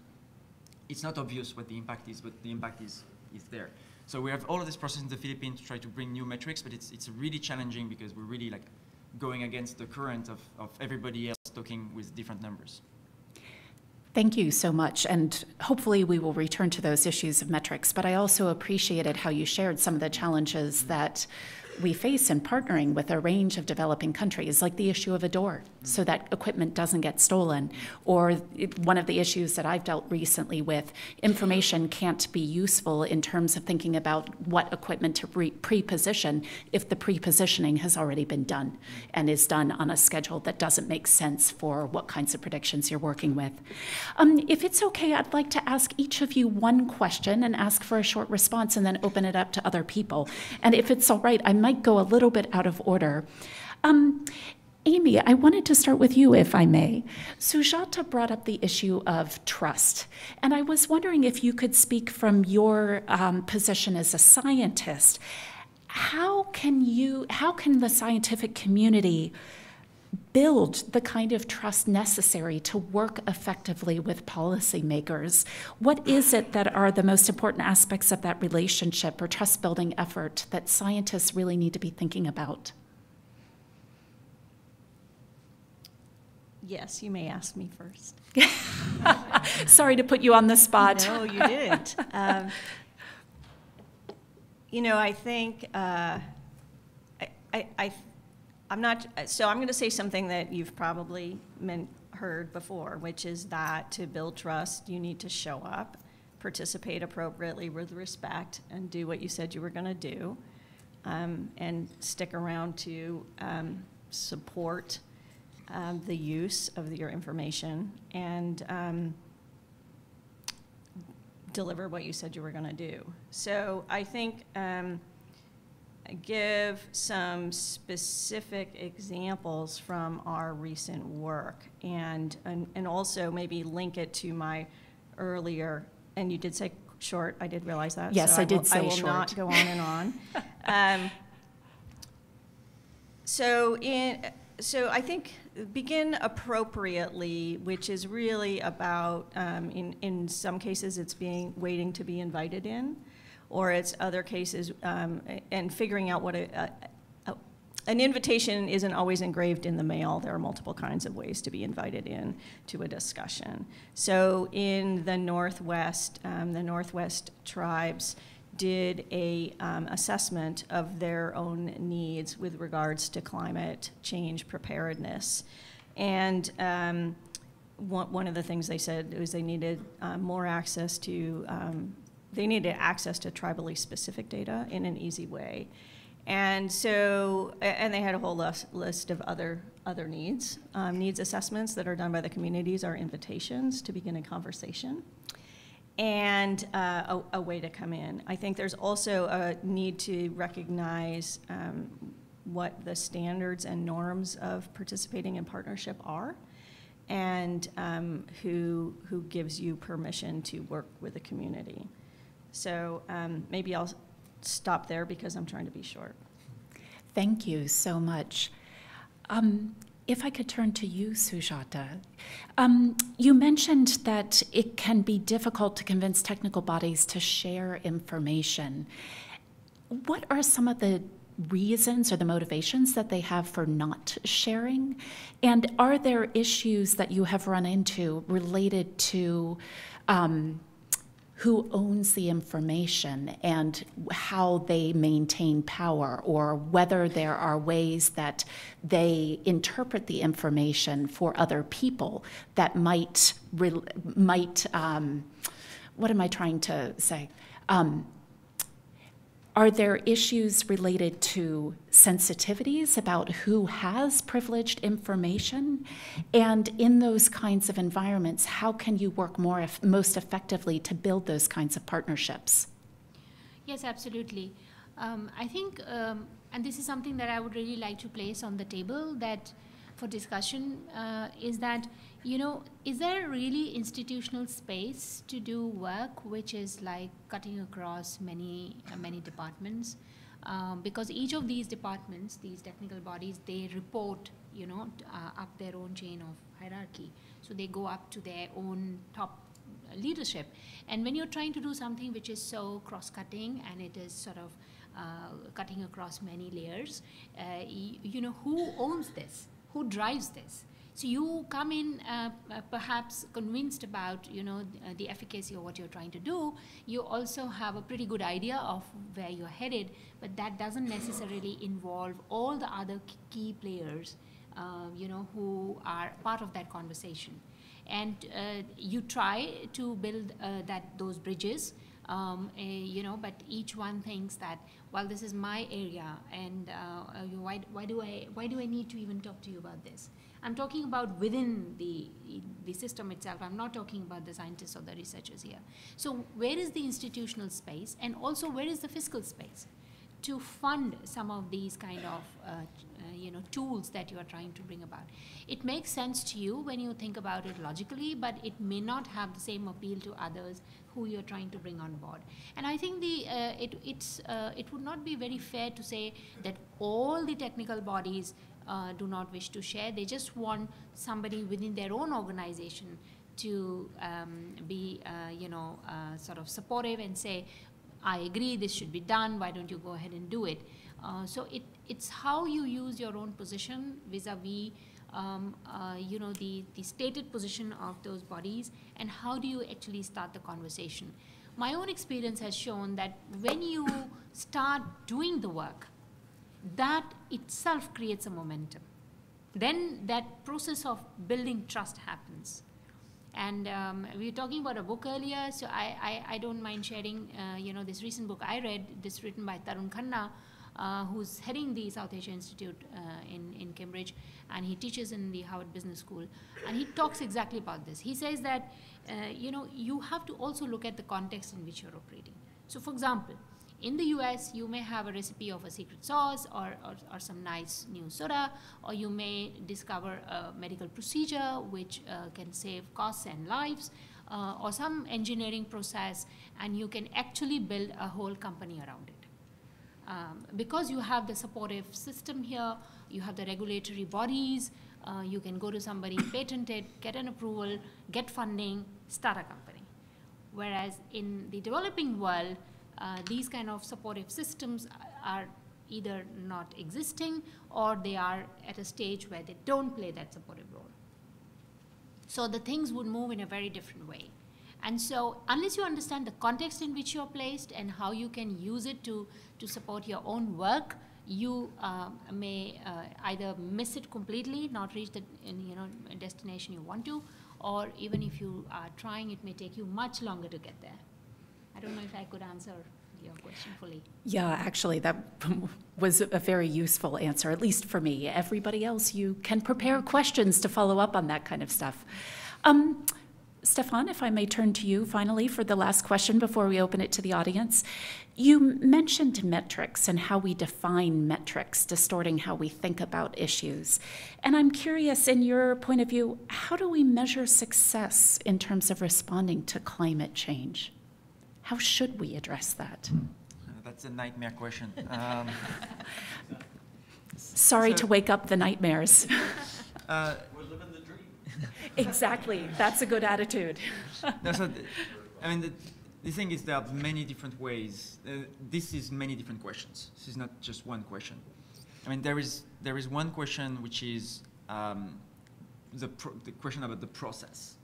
it's not obvious what the impact is, but the impact is there. So we have all of this process in the Philippines to try to bring new metrics, but it's really challenging because we're really like going against the current of everybody else talking with different numbers.
Thank you so much, and hopefully we will return to those issues of metrics, but I also appreciated how you shared some of the challenges that we face in partnering with a range of developing countries, like the issue of a door, so that equipment doesn't get stolen, or one of the issues that I've dealt recently with, information can't be useful in terms of thinking about what equipment to pre-position if the pre-positioning has already been done and is done on a schedule that doesn't make sense for what kinds of predictions you're working with. If it's okay, I'd like to ask each of you one question and ask for a short response and then open it up to other people. And if it's all right, I might go a little bit out of order. Amy, I wanted to start with you, if I may. Sujata brought up the issue of trust, and I was wondering if you could speak from your position as a scientist. How can the scientific community build the kind of trust necessary to work effectively with policymakers? What is it that are the most important aspects of that relationship or trust-building effort that scientists really need to be thinking about?
Yes, you may ask me first.
Sorry to put you on the spot.
No, you didn't. I think I'm not, so I'm going to say something that you've probably heard before, which is that to build trust, you need to show up, participate appropriately with respect, and do what you said you were going to do, and stick around to support the use of your information, and deliver what you said you were going to do. So I think give some specific examples from our recent work, and also maybe link it to my earlier, and you did say short, I did realize that.
Yes,
so
I did say short.
I will not go on and on. So I think begin appropriately, which is really about, in some cases it's waiting to be invited in, or it's other cases, and figuring out what an invitation isn't always engraved in the mail. There are multiple kinds of ways to be invited in to a discussion. So in the Northwest tribes did a assessment of their own needs with regards to climate change preparedness. And one of the things they said was they needed more access to tribally specific data in an easy way. And so, and they had a whole list of other needs. Needs assessments that are done by the communities are invitations to begin a conversation, and a way to come in. I think there's also a need to recognize what the standards and norms of participating in partnership are, and who gives you permission to work with the community. So maybe I'll stop there because I'm trying to be short.
Thank you so much. If I could turn to you, Sujata. You mentioned that it can be difficult to convince technical bodies to share information. What are some of the reasons or the motivations that they have for not sharing? And are there issues that you have run into related to who owns the information and how they maintain power, or whether there are ways that they interpret the information for other people that might what am I trying to say? Are there issues related to sensitivities about who has privileged information? And in those kinds of environments, how can you work most effectively to build those kinds of partnerships?
Yes, absolutely. I think, and this is something that I would really like to place on the table that for discussion, is that, you know, is there really institutional space to do work which is like cutting across many departments? Because each of these departments, these technical bodies, they report, you know, up their own chain of hierarchy. So they go up to their own top leadership. And when you're trying to do something which is so cross-cutting and it is sort of cutting across many layers, you know, who owns this? Who drives this? So you come in perhaps convinced about, you know, the efficacy of what you're trying to do. You also have a pretty good idea of where you're headed, but that doesn't necessarily involve all the other key players, you know, who are part of that conversation. And you try to build those bridges, you know, but each one thinks that, well, this is my area, and why do I need to even talk to you about this? I'm talking about within the system itself. I'm not talking about the scientists or the researchers here. So where is the institutional space, and also where is the fiscal space to fund some of these kind of you know, tools that you are trying to bring about? It makes sense to you when you think about it logically, but it may not have the same appeal to others who you're trying to bring on board. And I think it would not be very fair to say that all the technical bodies do not wish to share. They just want somebody within their own organization to be, you know, sort of supportive and say, I agree, this should be done, why don't you go ahead and do it? So it's how you use your own position vis-a-vis, you know, the stated position of those bodies, and how do you actually start the conversation. My own experience has shown that when you start doing the work, that itself creates a momentum. Then that process of building trust happens. And we were talking about a book earlier, so I don't mind sharing, you know, this recent book I read, this written by Tarun Khanna, who's heading the South Asia Institute in Cambridge, and he teaches in the Harvard Business School. And he talks exactly about this. He says that, you know, you have to also look at the context in which you're operating. So for example, in the US, you may have a recipe of a secret sauce or some nice new soda, or you may discover a medical procedure which can save costs and lives, or some engineering process, and you can actually build a whole company around it. Because you have the supportive system here, you have the regulatory bodies, you can go to somebody, patent it, get an approval, get funding, start a company. Whereas in the developing world, these kind of supportive systems are either not existing, or they are at a stage where they don't play that supportive role. So the things would move in a very different way. And so unless you understand the context in which you're placed and how you can use it to support your own work, you may either miss it completely, not reach the destination you want to, or even if you are trying, it may take you much longer to get there. I don't know if I could answer your question fully.
Yeah, actually, that was a very useful answer, at least for me. Everybody else, you can prepare questions to follow up on that kind of stuff. Stefan, if I may turn to you finally for the last question before we open it to the audience. You mentioned metrics and how we define metrics, distorting how we think about issues. And I'm curious, in your point of view, how do we measure success in terms of responding to climate change? How should we address that?
That's a nightmare question.
Sorry to wake up the nightmares.
We're living the dream.
Exactly. That's a good attitude.
No, so the thing is there are many different ways. This is many different questions. This is not just one question. I mean, there is one question which is the question about the process.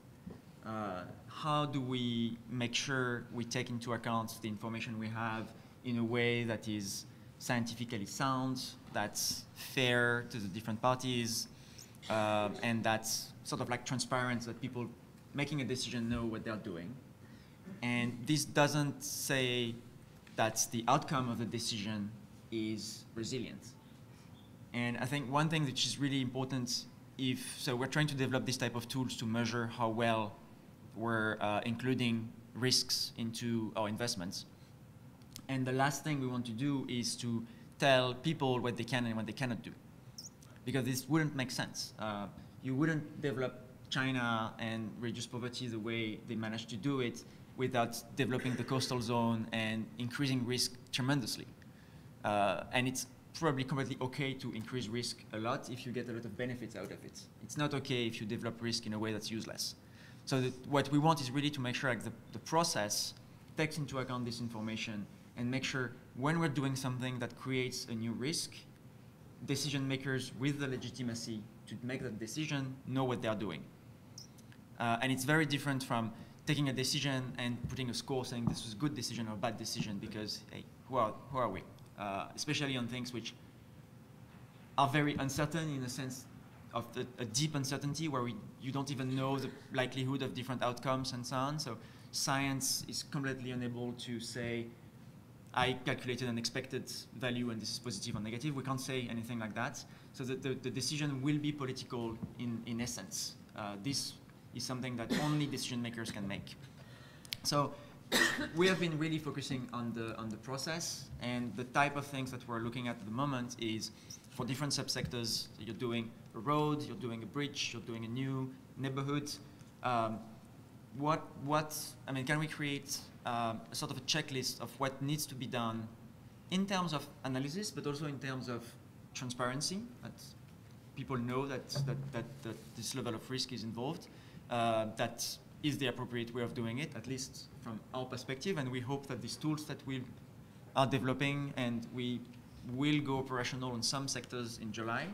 How do we make sure we take into account the information we have in a way that is scientifically sound, that's fair to the different parties, and that's sort of like transparent, that people making a decision know what they're doing. And this doesn't say that the outcome of the decision is resilient. And I think one thing which is really important, so we're trying to develop this type of tools to measure how well we're including risks into our investments. And the last thing we want to do is to tell people what they can and what they cannot do, because this wouldn't make sense. You wouldn't develop China and reduce poverty the way they managed to do it without developing the coastal zone and increasing risk tremendously. And it's probably completely okay to increase risk a lot if you get a lot of benefits out of it. It's not okay if you develop risk in a way that's useless. So what we want is really to make sure like the process takes into account this information and make sure when we're doing something that creates a new risk, decision makers with the legitimacy to make that decision know what they're doing. And it's very different from taking a decision and putting a score saying this was a good decision or a bad decision, because, hey, who are we? Especially on things which are very uncertain in the sense of a deep uncertainty where you don't even know the likelihood of different outcomes and so on. So science is completely unable to say, I calculated an expected value and this is positive or negative. We can't say anything like that. So the decision will be political in essence. This is something that only decision makers can make. So we have been really focusing on the process, and the type of things that we're looking at the moment is for different subsectors. You're doing a road, you're doing a bridge, you're doing a new neighborhood. Can we create a sort of a checklist of what needs to be done in terms of analysis, but also in terms of transparency, that people know that this level of risk is involved, that is the appropriate way of doing it, at least from our perspective, and we hope that these tools that we are developing, and we will go operational in some sectors in July,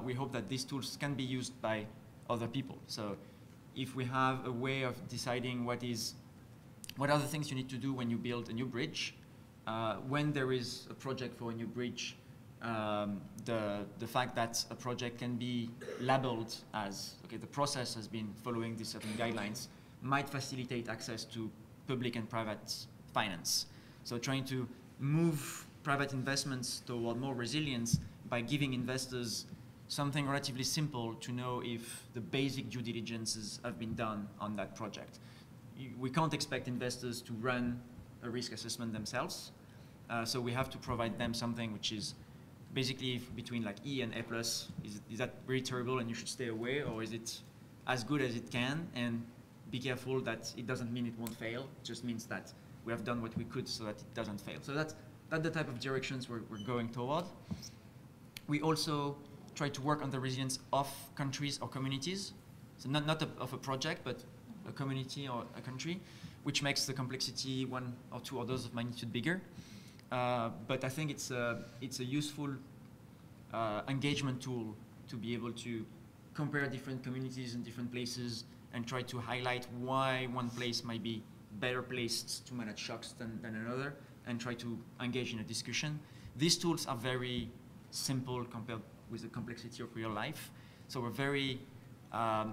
we hope that these tools can be used by other people. So if we have a way of deciding what are the things you need to do when you build a new bridge, when there is a project for a new bridge, the fact that a project can be labeled as, okay, the process has been following these certain guidelines, might facilitate access to public and private finance. So trying to move private investments toward more resilience by giving investors something relatively simple to know if the basic due diligences have been done on that project. We can't expect investors to run a risk assessment themselves, so we have to provide them something which is basically between like E and A+. Is that very terrible and you should stay away, or is it as good as it can? And be careful that it doesn't mean it won't fail. It just means that we have done what we could so that it doesn't fail. So that's the type of directions we're going toward. We also try to work on the resilience of countries or communities. So not of a project, but a community or a country, which makes the complexity 1 or 2 orders of magnitude bigger. But I think it's a useful engagement tool to be able to compare different communities in different places and try to highlight why one place might be better placed to manage shocks than another, and try to engage in a discussion. These tools are very simple compared with the complexity of real life. So we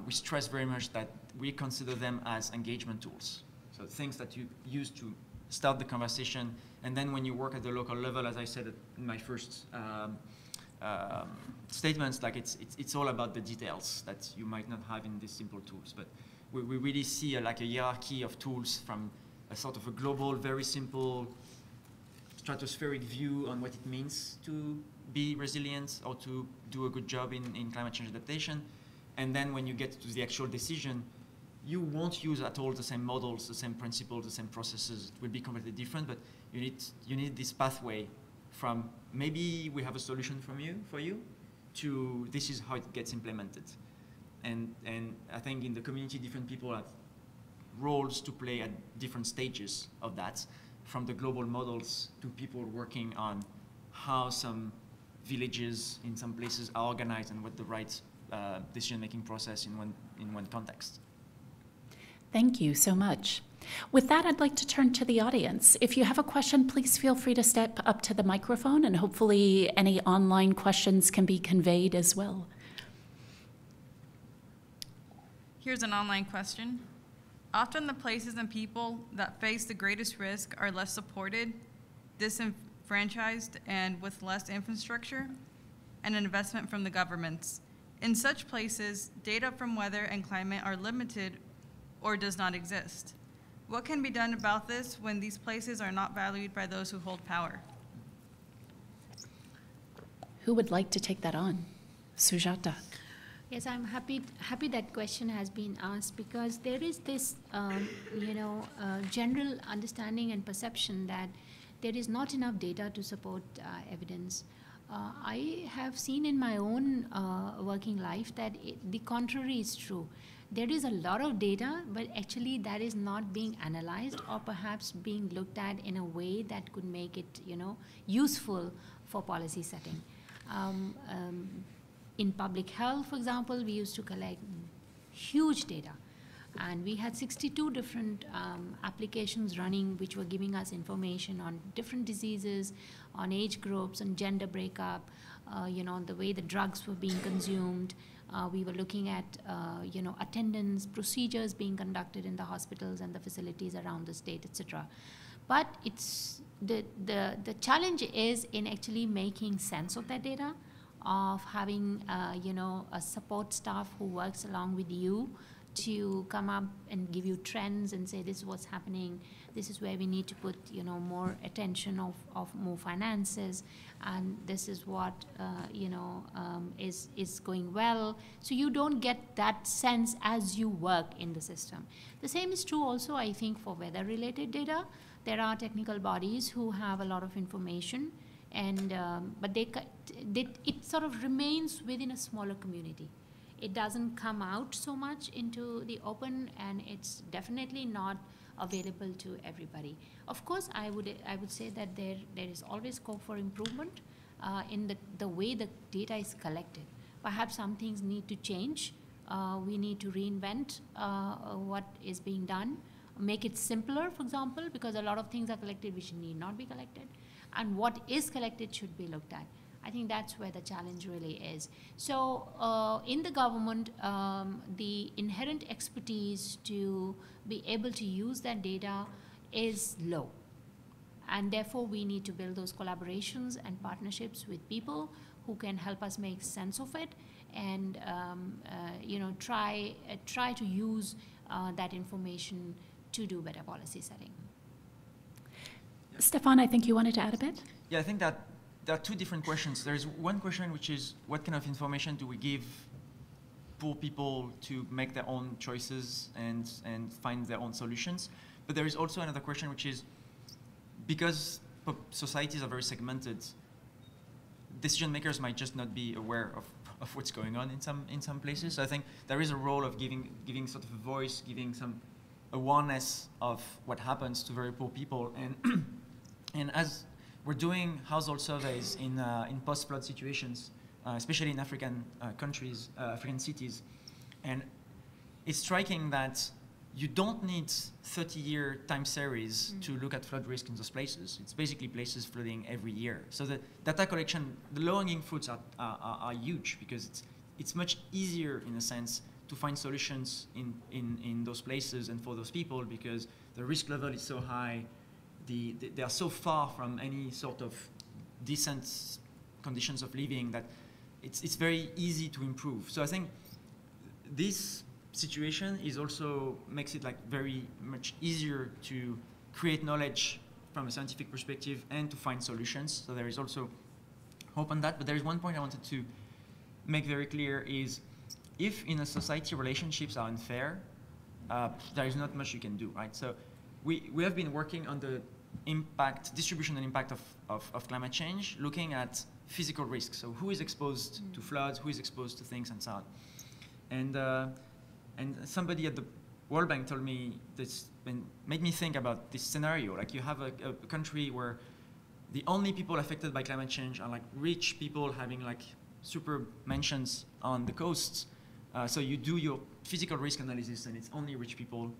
stress very much that we consider them as engagement tools. So things that you use to start the conversation, and then when you work at the local level, as I said in my first statements, like it's all about the details that you might not have in these simple tools. But we really see like a hierarchy of tools from a sort of a global, very simple stratospheric view on what it means to be resilient or to do a good job in climate change adaptation. And then when you get to the actual decision, you won't use at all the same models, the same principles, the same processes. It will be completely different, but you need this pathway from maybe we have a solution for you to this is how it gets implemented. And I think in the community, different people have roles to play at different stages of that, from the global models to people working on how some villages in some places are organized and what the right decision-making process in one context.
Thank you so much. With that, I'd like to turn to the audience. If you have a question, please feel free to step up to the microphone, and hopefully any online questions can be conveyed as well.
Here's an online question. Often the places and people that face the greatest risk are less supported, disenfranchised, and with less infrastructure and investment from the governments. In such places, data from weather and climate are limited or does not exist. What can be done about this when these places are not valued by those who hold power?
Who would like to take that on? Sujata.
Yes, I'm happy that question has been asked, because there is this, general understanding and perception that there is not enough data to support evidence. I have seen in my own working life that the contrary is true. There is a lot of data, but actually that is not being analyzed or perhaps being looked at in a way that could make it, useful for policy setting. In public health, for example, we used to collect huge data, and we had 62 different applications running which were giving us information on different diseases, on age groups, on gender breakup, the way the drugs were being consumed. We were looking at, attendance, procedures being conducted in the hospitals and the facilities around the state, etc. But it's the challenge is in actually making sense of that data, of having, a support staff who works along with you to come up and give you trends and say, this is what's happening, this is where we need to put, more attention of more finances, and this is what, is going well. So you don't get that sense as you work in the system. The same is true also, I think, for weather-related data. There are technical bodies who have a lot of information, and but it sort of remains within a smaller community. It doesn't come out so much into the open, and it's definitely not available to everybody. Of course, I would say that there is always scope for improvement in the way the data is collected. Perhaps some things need to change. We need to reinvent what is being done, make it simpler, for example, because a lot of things are collected which need not be collected, and what is collected should be looked at. I think that's where the challenge really is. So in the government, the inherent expertise to be able to use that data is low. And therefore, we need to build those collaborations and partnerships with people who can help us make sense of it, and try to use that information to do better policy setting.
Stefan, I think you wanted to add a bit?
Yeah, I think that there are two different questions. There is one question which is, what kind of information do we give poor people to make their own choices and find their own solutions? But there is also another question, which is, because societies are very segmented, decision makers might just not be aware of what's going on in some places. So I think there is a role of giving sort of a voice, giving some awareness of what happens to very poor people, and as we're doing household surveys in post-flood situations, especially in African countries, African cities, and it's striking that you don't need 30-year time series to look at flood risk in those places. It's basically places flooding every year. So the data collection, the low-hanging fruits are huge, because it's much easier, in a sense, to find solutions in those places and for those people, because the risk level is so high. They are so far from any sort of decent conditions of living that it's very easy to improve. So I think this situation is also makes it like very much easier to create knowledge from a scientific perspective and to find solutions. So there is also hope on that. But there is one point I wanted to make very clear is if in a society relationships are unfair, there is not much you can do, right? So we have been working on the impact, distribution and impact of climate change, looking at physical risks. So who is exposed to floods, who is exposed to things and so on. And somebody at the World Bank told me this and made me think about this scenario. Like you have a country where the only people affected by climate change are like rich people having like super mansions on the coasts. So you do your physical risk analysis and it's only rich people.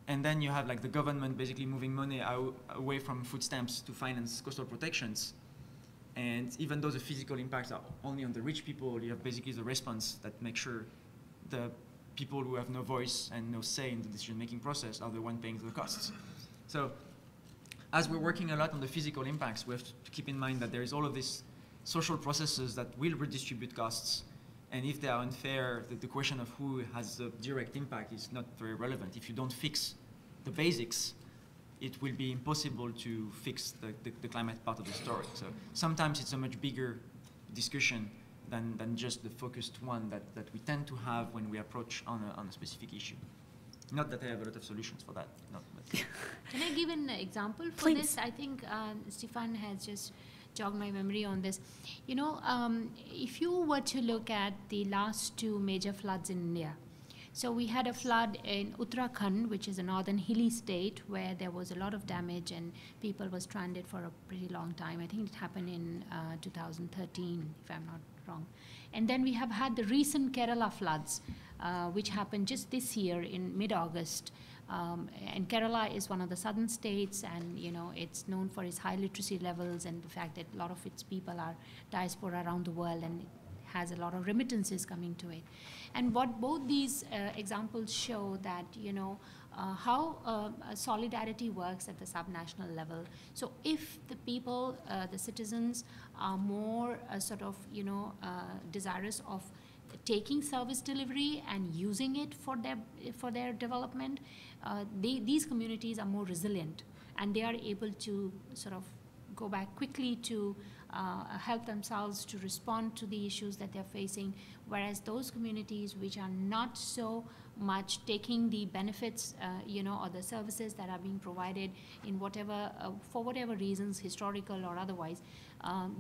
And then you have like the government basically moving money away from food stamps to finance coastal protections. And even though the physical impacts are only on the rich people, you have basically the response that makes sure the people who have no voice and no say in the decision-making process are the one paying the costs. So as we're working a lot on the physical impacts, we have to keep in mind that there is all of these social processes that will redistribute costs. And if they are unfair, the question of who has the direct impact is not very relevant. If you don't fix the basics, it will be impossible to fix the climate part of the story. So sometimes it's a much bigger discussion than just the focused one that we tend to have when we approach on a specific issue. Not that I have a lot of solutions for that.
Can I give an example for
Please.
this? I think Stefan has just jogged my memory on this. You know, if you were to look at the last two major floods in India, so we had a flood in Uttarakhand, which is a northern hilly state, where there was a lot of damage and people were stranded for a pretty long time. I think it happened in 2013, if I'm not wrong. And then we have had the recent Kerala floods, which happened just this year in mid-August. And Kerala is one of the southern states, and you know it's known for its high literacy levels and the fact that a lot of its people are diaspora around the world, and it has a lot of remittances coming to it. And what both these examples show that you know how solidarity works at the subnational level. So if the people, the citizens, are more sort of you know desirous of taking service delivery and using it for their development, these communities are more resilient, and they are able to sort of go back quickly to help themselves to respond to the issues that they're facing, whereas those communities which are not so much taking the benefits, you know, or the services that are being provided in whatever, for whatever reasons, historical or otherwise,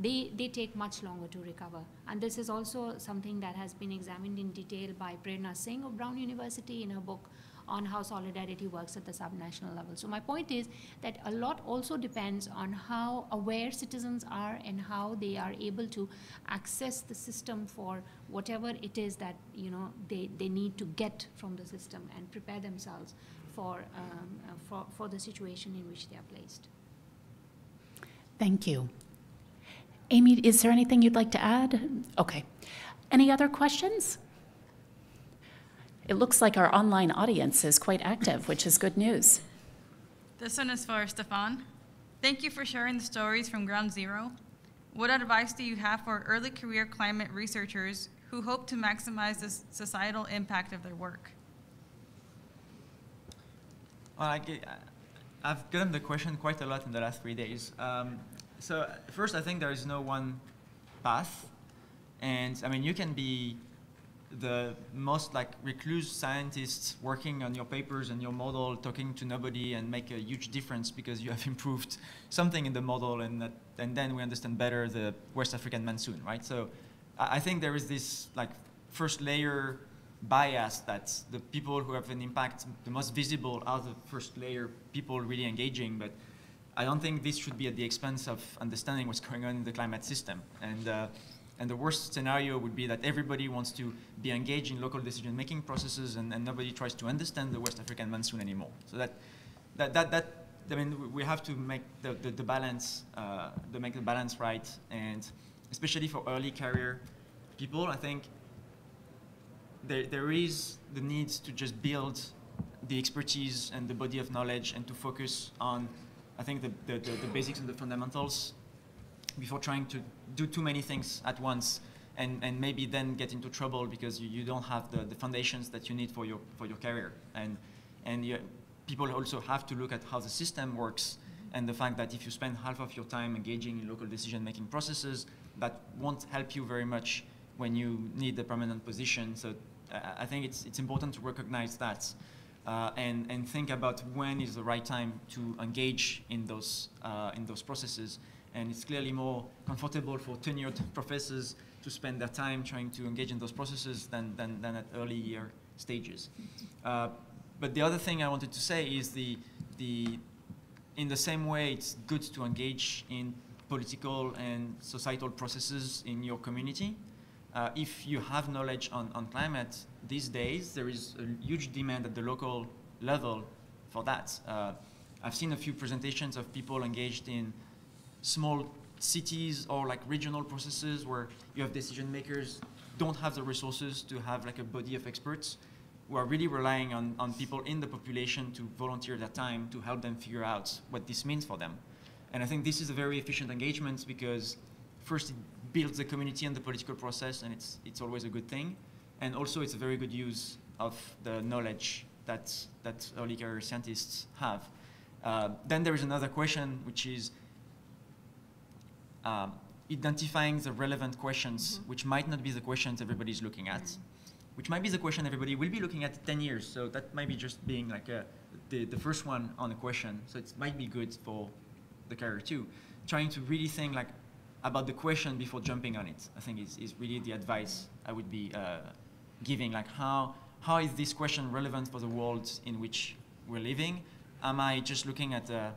they take much longer to recover. And this is also something that has been examined in detail by Prerna Singh of Brown University in her book on how solidarity works at the subnational level. So my point is that a lot also depends on how aware citizens are and how they are able to access the system for whatever it is that you know they need to get from the system and prepare themselves for the situation in which they are placed.
Thank you. Amy, is there anything you'd like to add? Okay. Any other questions? It looks like our online audience is quite active, which is good news.
This one is for Stefan. Thank you for sharing the stories from Ground Zero. What advice do you have for early career climate researchers who hope to maximize the societal impact of their work?
Well, I've gotten the question quite a lot in the last 3 days. So first, I think there is no one path. And I mean, you can be the most like recluse scientists working on your papers and your model, talking to nobody and make a huge difference because you have improved something in the model, and then we understand better the West African monsoon, right? So I think there is this like first layer bias that the people who have an impact the most visible are the first layer people really engaging, but I don't think this should be at the expense of understanding what's going on in the climate system. And the worst scenario would be that everybody wants to be engaged in local decision-making processes, and nobody tries to understand the West African monsoon anymore. So I mean, we have to make the balance, make the balance right, and especially for early career people, I think there is the need to just build the expertise and the body of knowledge and to focus on, I think, the basics and the fundamentals before trying to do too many things at once and maybe then get into trouble because you don't have the foundations that you need for your career. And people also have to look at how the system works and the fact that if you spend half of your time engaging in local decision-making processes, that won't help you very much when you need a permanent position. So I think it's important to recognize that and think about when is the right time to engage in those processes. And it's clearly more comfortable for tenured professors to spend their time trying to engage in those processes than at early year stages. But the other thing I wanted to say is in the same way it's good to engage in political and societal processes in your community. If you have knowledge on climate, these days there is a huge demand at the local level for that. I've seen a few presentations of people engaged in small cities or like regional processes where you have decision makers don't have the resources to have like a body of experts who are really relying on people in the population to volunteer their time to help them figure out what this means for them. And I think this is a very efficient engagement because first it builds the community and the political process, and it's always a good thing. And also it's a very good use of the knowledge that early career scientists have. Then there is another question, which is identifying the relevant questions, which might not be the questions everybody's looking at, which might be the question everybody will be looking at 10 years. So that might be just being like the first one on a question. So it might be good for the career too. Trying to really think like about the question before jumping on it, I think is really the advice I would be giving. Like how is this question relevant for the world in which we're living? Am I just looking at a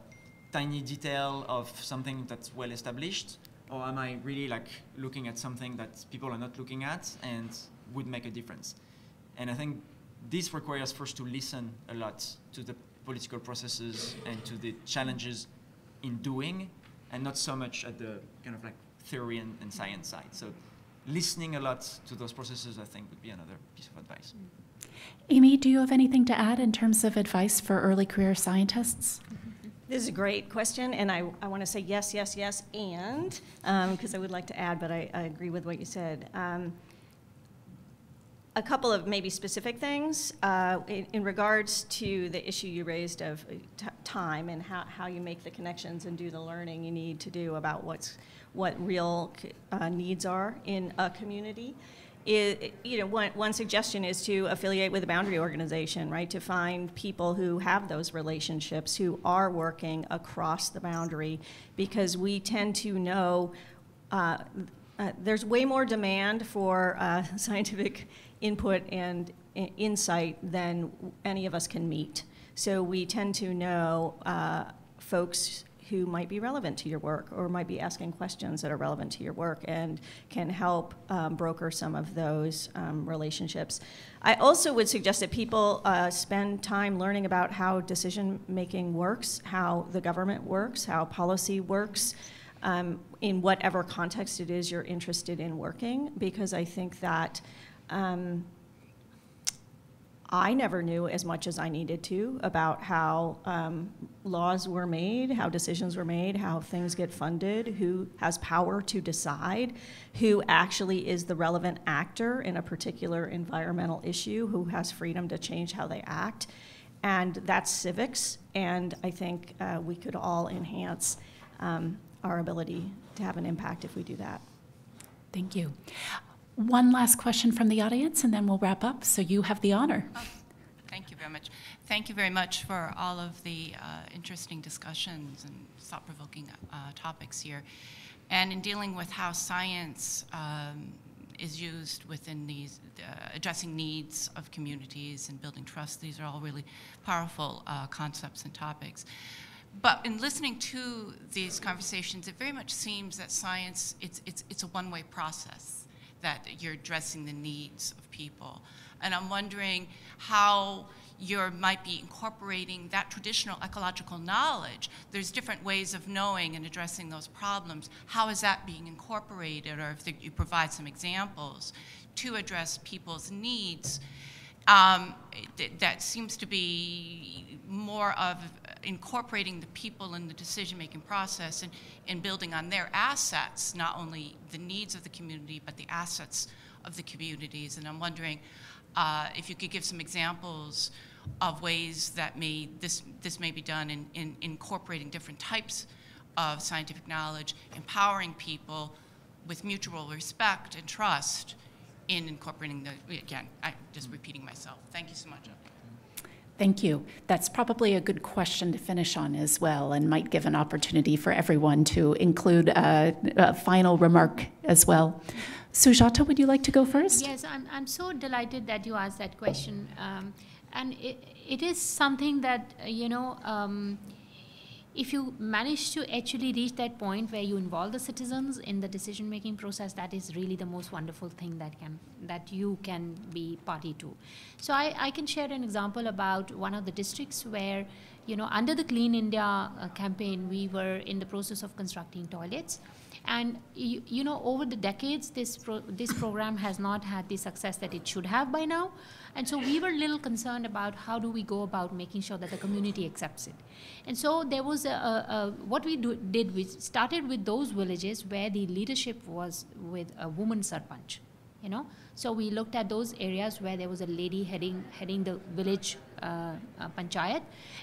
tiny detail of something that's well established? Or am I really like looking at something that people are not looking at and would make a difference? And I think this requires first to listen a lot to the political processes and to the challenges in doing, and not so much at the kind of like theory and science side. So listening a lot to those processes, I think, would be another piece of advice.
Amy, do you have anything to add in terms of advice for early career scientists?
This is a great question, and I want to say yes, yes, yes, and, because I would like to add, but I agree with what you said. A couple of maybe specific things in regards to the issue you raised of time and how you make the connections and do the learning you need to do about what real needs are in a community. One suggestion is to affiliate with a boundary organization, right? To find people who have those relationships, who are working across the boundary, because we tend to know there's way more demand for scientific input and insight than any of us can meet. So we tend to know folks who might be relevant to your work or might be asking questions that are relevant to your work and can help broker some of those relationships. I also would suggest that people spend time learning about how decision-making works, how the government works, how policy works, in whatever context it is you're interested in working, because I think that I never knew as much as I needed to about how laws were made, how decisions were made, how things get funded, who has power to decide, who actually is the relevant actor in a particular environmental issue, who has freedom to change how they act. And that's civics, and I think we could all enhance our ability to have an impact if we do that.
Thank you. One last question from the audience, and then we'll wrap up. So you have the honor.
Oh, thank you very much. Thank you very much for all of the interesting discussions and thought-provoking topics here. And in dealing with how science is used within these, addressing needs of communities and building trust, these are all really powerful concepts and topics. But in listening to these conversations, it very much seems that science, it's a one-way process, that you're addressing the needs of people. And I'm wondering how you might be incorporating that traditional ecological knowledge. There's different ways of knowing and addressing those problems. How is that being incorporated, or if you provide some examples to address people's needs? That seems to be more of incorporating the people in the decision-making process and building on their assets, not only the needs of the community, but the assets of the communities. And I'm wondering if you could give some examples of ways that this may be done in incorporating different types of scientific knowledge, empowering people with mutual respect and trust in incorporating again, I'm just repeating myself. Thank you so much.
Thank you. That's probably a good question to finish on as well, and might give an opportunity for everyone to include a final remark as well. Sujata, would you like to go first?
Yes, I'm so delighted that you asked that question. And it is something that, if you manage to actually reach that point where you involve the citizens in the decision-making process, that is really the most wonderful thing that you can be party to. So I can share an example about one of the districts where, under the Clean India campaign, we were in the process of constructing toilets. And over the decades, this program has not had the success that it should have by now. And so we were a little concerned about how do we go about making sure that the community accepts it. And so there was what we did, we started with those villages where the leadership was with a woman sarpanch. So we looked at those areas where there was a lady heading the village panchayat,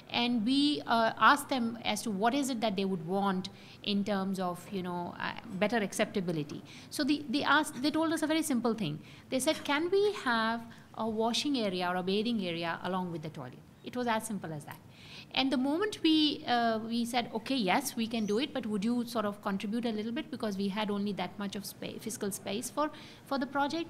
and we asked them as to what is it that they would want in terms of better acceptability. So they told us a very simple thing. They said, can we have a washing area or a bathing area along with the toilet? It was as simple as that. And the moment we said, okay, yes, we can do it, but would you sort of contribute a little bit, because we had only that much of fiscal space for the project,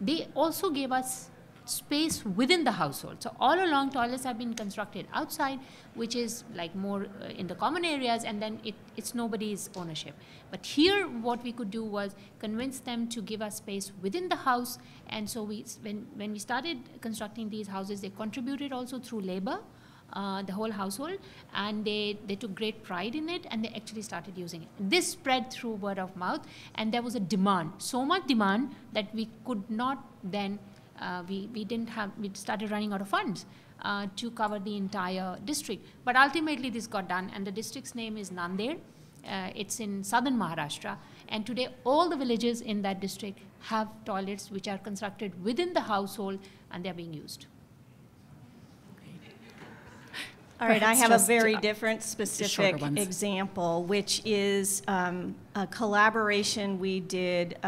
they also gave us space within the household. So all along, toilets have been constructed outside, which is like more in the common areas, and then it's nobody's ownership. But here, what we could do was convince them to give us space within the house. And so when we started constructing these houses, they contributed also through labor, the whole household, and they took great pride in it, and they actually started using it. This spread through word of mouth, and there was a demand, so much demand that we could not then, we started running out of funds to cover the entire district. But ultimately this got done, and the district's name is Nanded. It's in southern Maharashtra, and today all the villages in that district have toilets which are constructed within the household, and they're being used.
All right, I have a very different specific example, which is a collaboration we did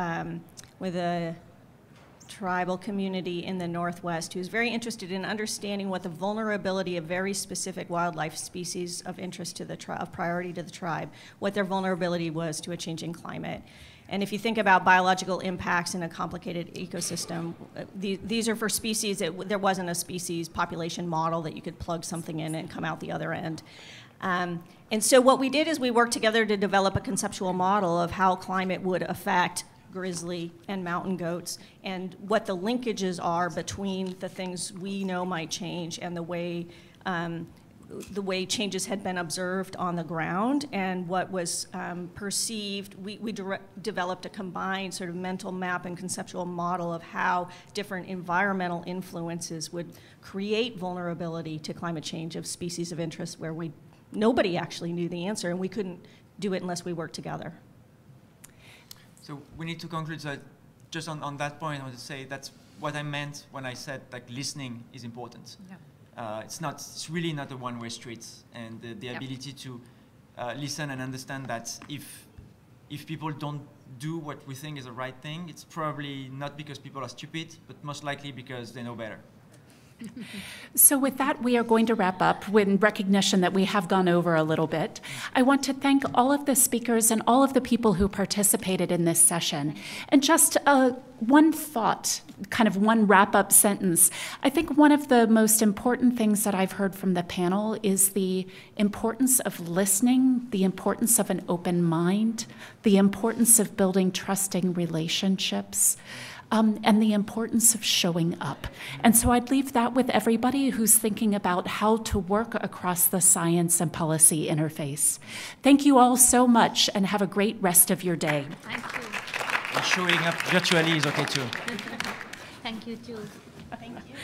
with a tribal community in the Northwest who's very interested in understanding what the vulnerability of very specific wildlife species of interest to the of priority to the tribe, what their vulnerability was to a changing climate. And if you think about biological impacts in a complicated ecosystem, these are for species that there wasn't a species population model that you could plug something in and come out the other end. And so what we did is we worked together to develop a conceptual model of how climate would affect grizzly and mountain goats, and what the linkages are between the things we know might change and the way changes had been observed on the ground and what was perceived. We developed a combined sort of mental map and conceptual model of how different environmental influences would create vulnerability to climate change of species of interest where nobody actually knew the answer, and we couldn't do it unless we worked together.
So we need to conclude that just on that point, I want to say that's what I meant when I said like listening is important. Yeah. It's really not a one-way street, and the ability to listen and understand that if people don't do what we think is the right thing, it's probably not because people are stupid, but most likely because they know better.
So with that, we are going to wrap up with recognition that we have gone over a little bit. I want to thank all of the speakers and all of the people who participated in this session. And just one thought, kind of one wrap-up sentence. I think one of the most important things that I've heard from the panel is the importance of listening, the importance of an open mind, the importance of building trusting relationships, and the importance of showing up. And so I'd leave that with everybody who's thinking about how to work across the science and policy interface. Thank you all so much, and have a great rest of your day.
Thank you.
And showing up virtually is okay too.
Thank you too.
Thank you.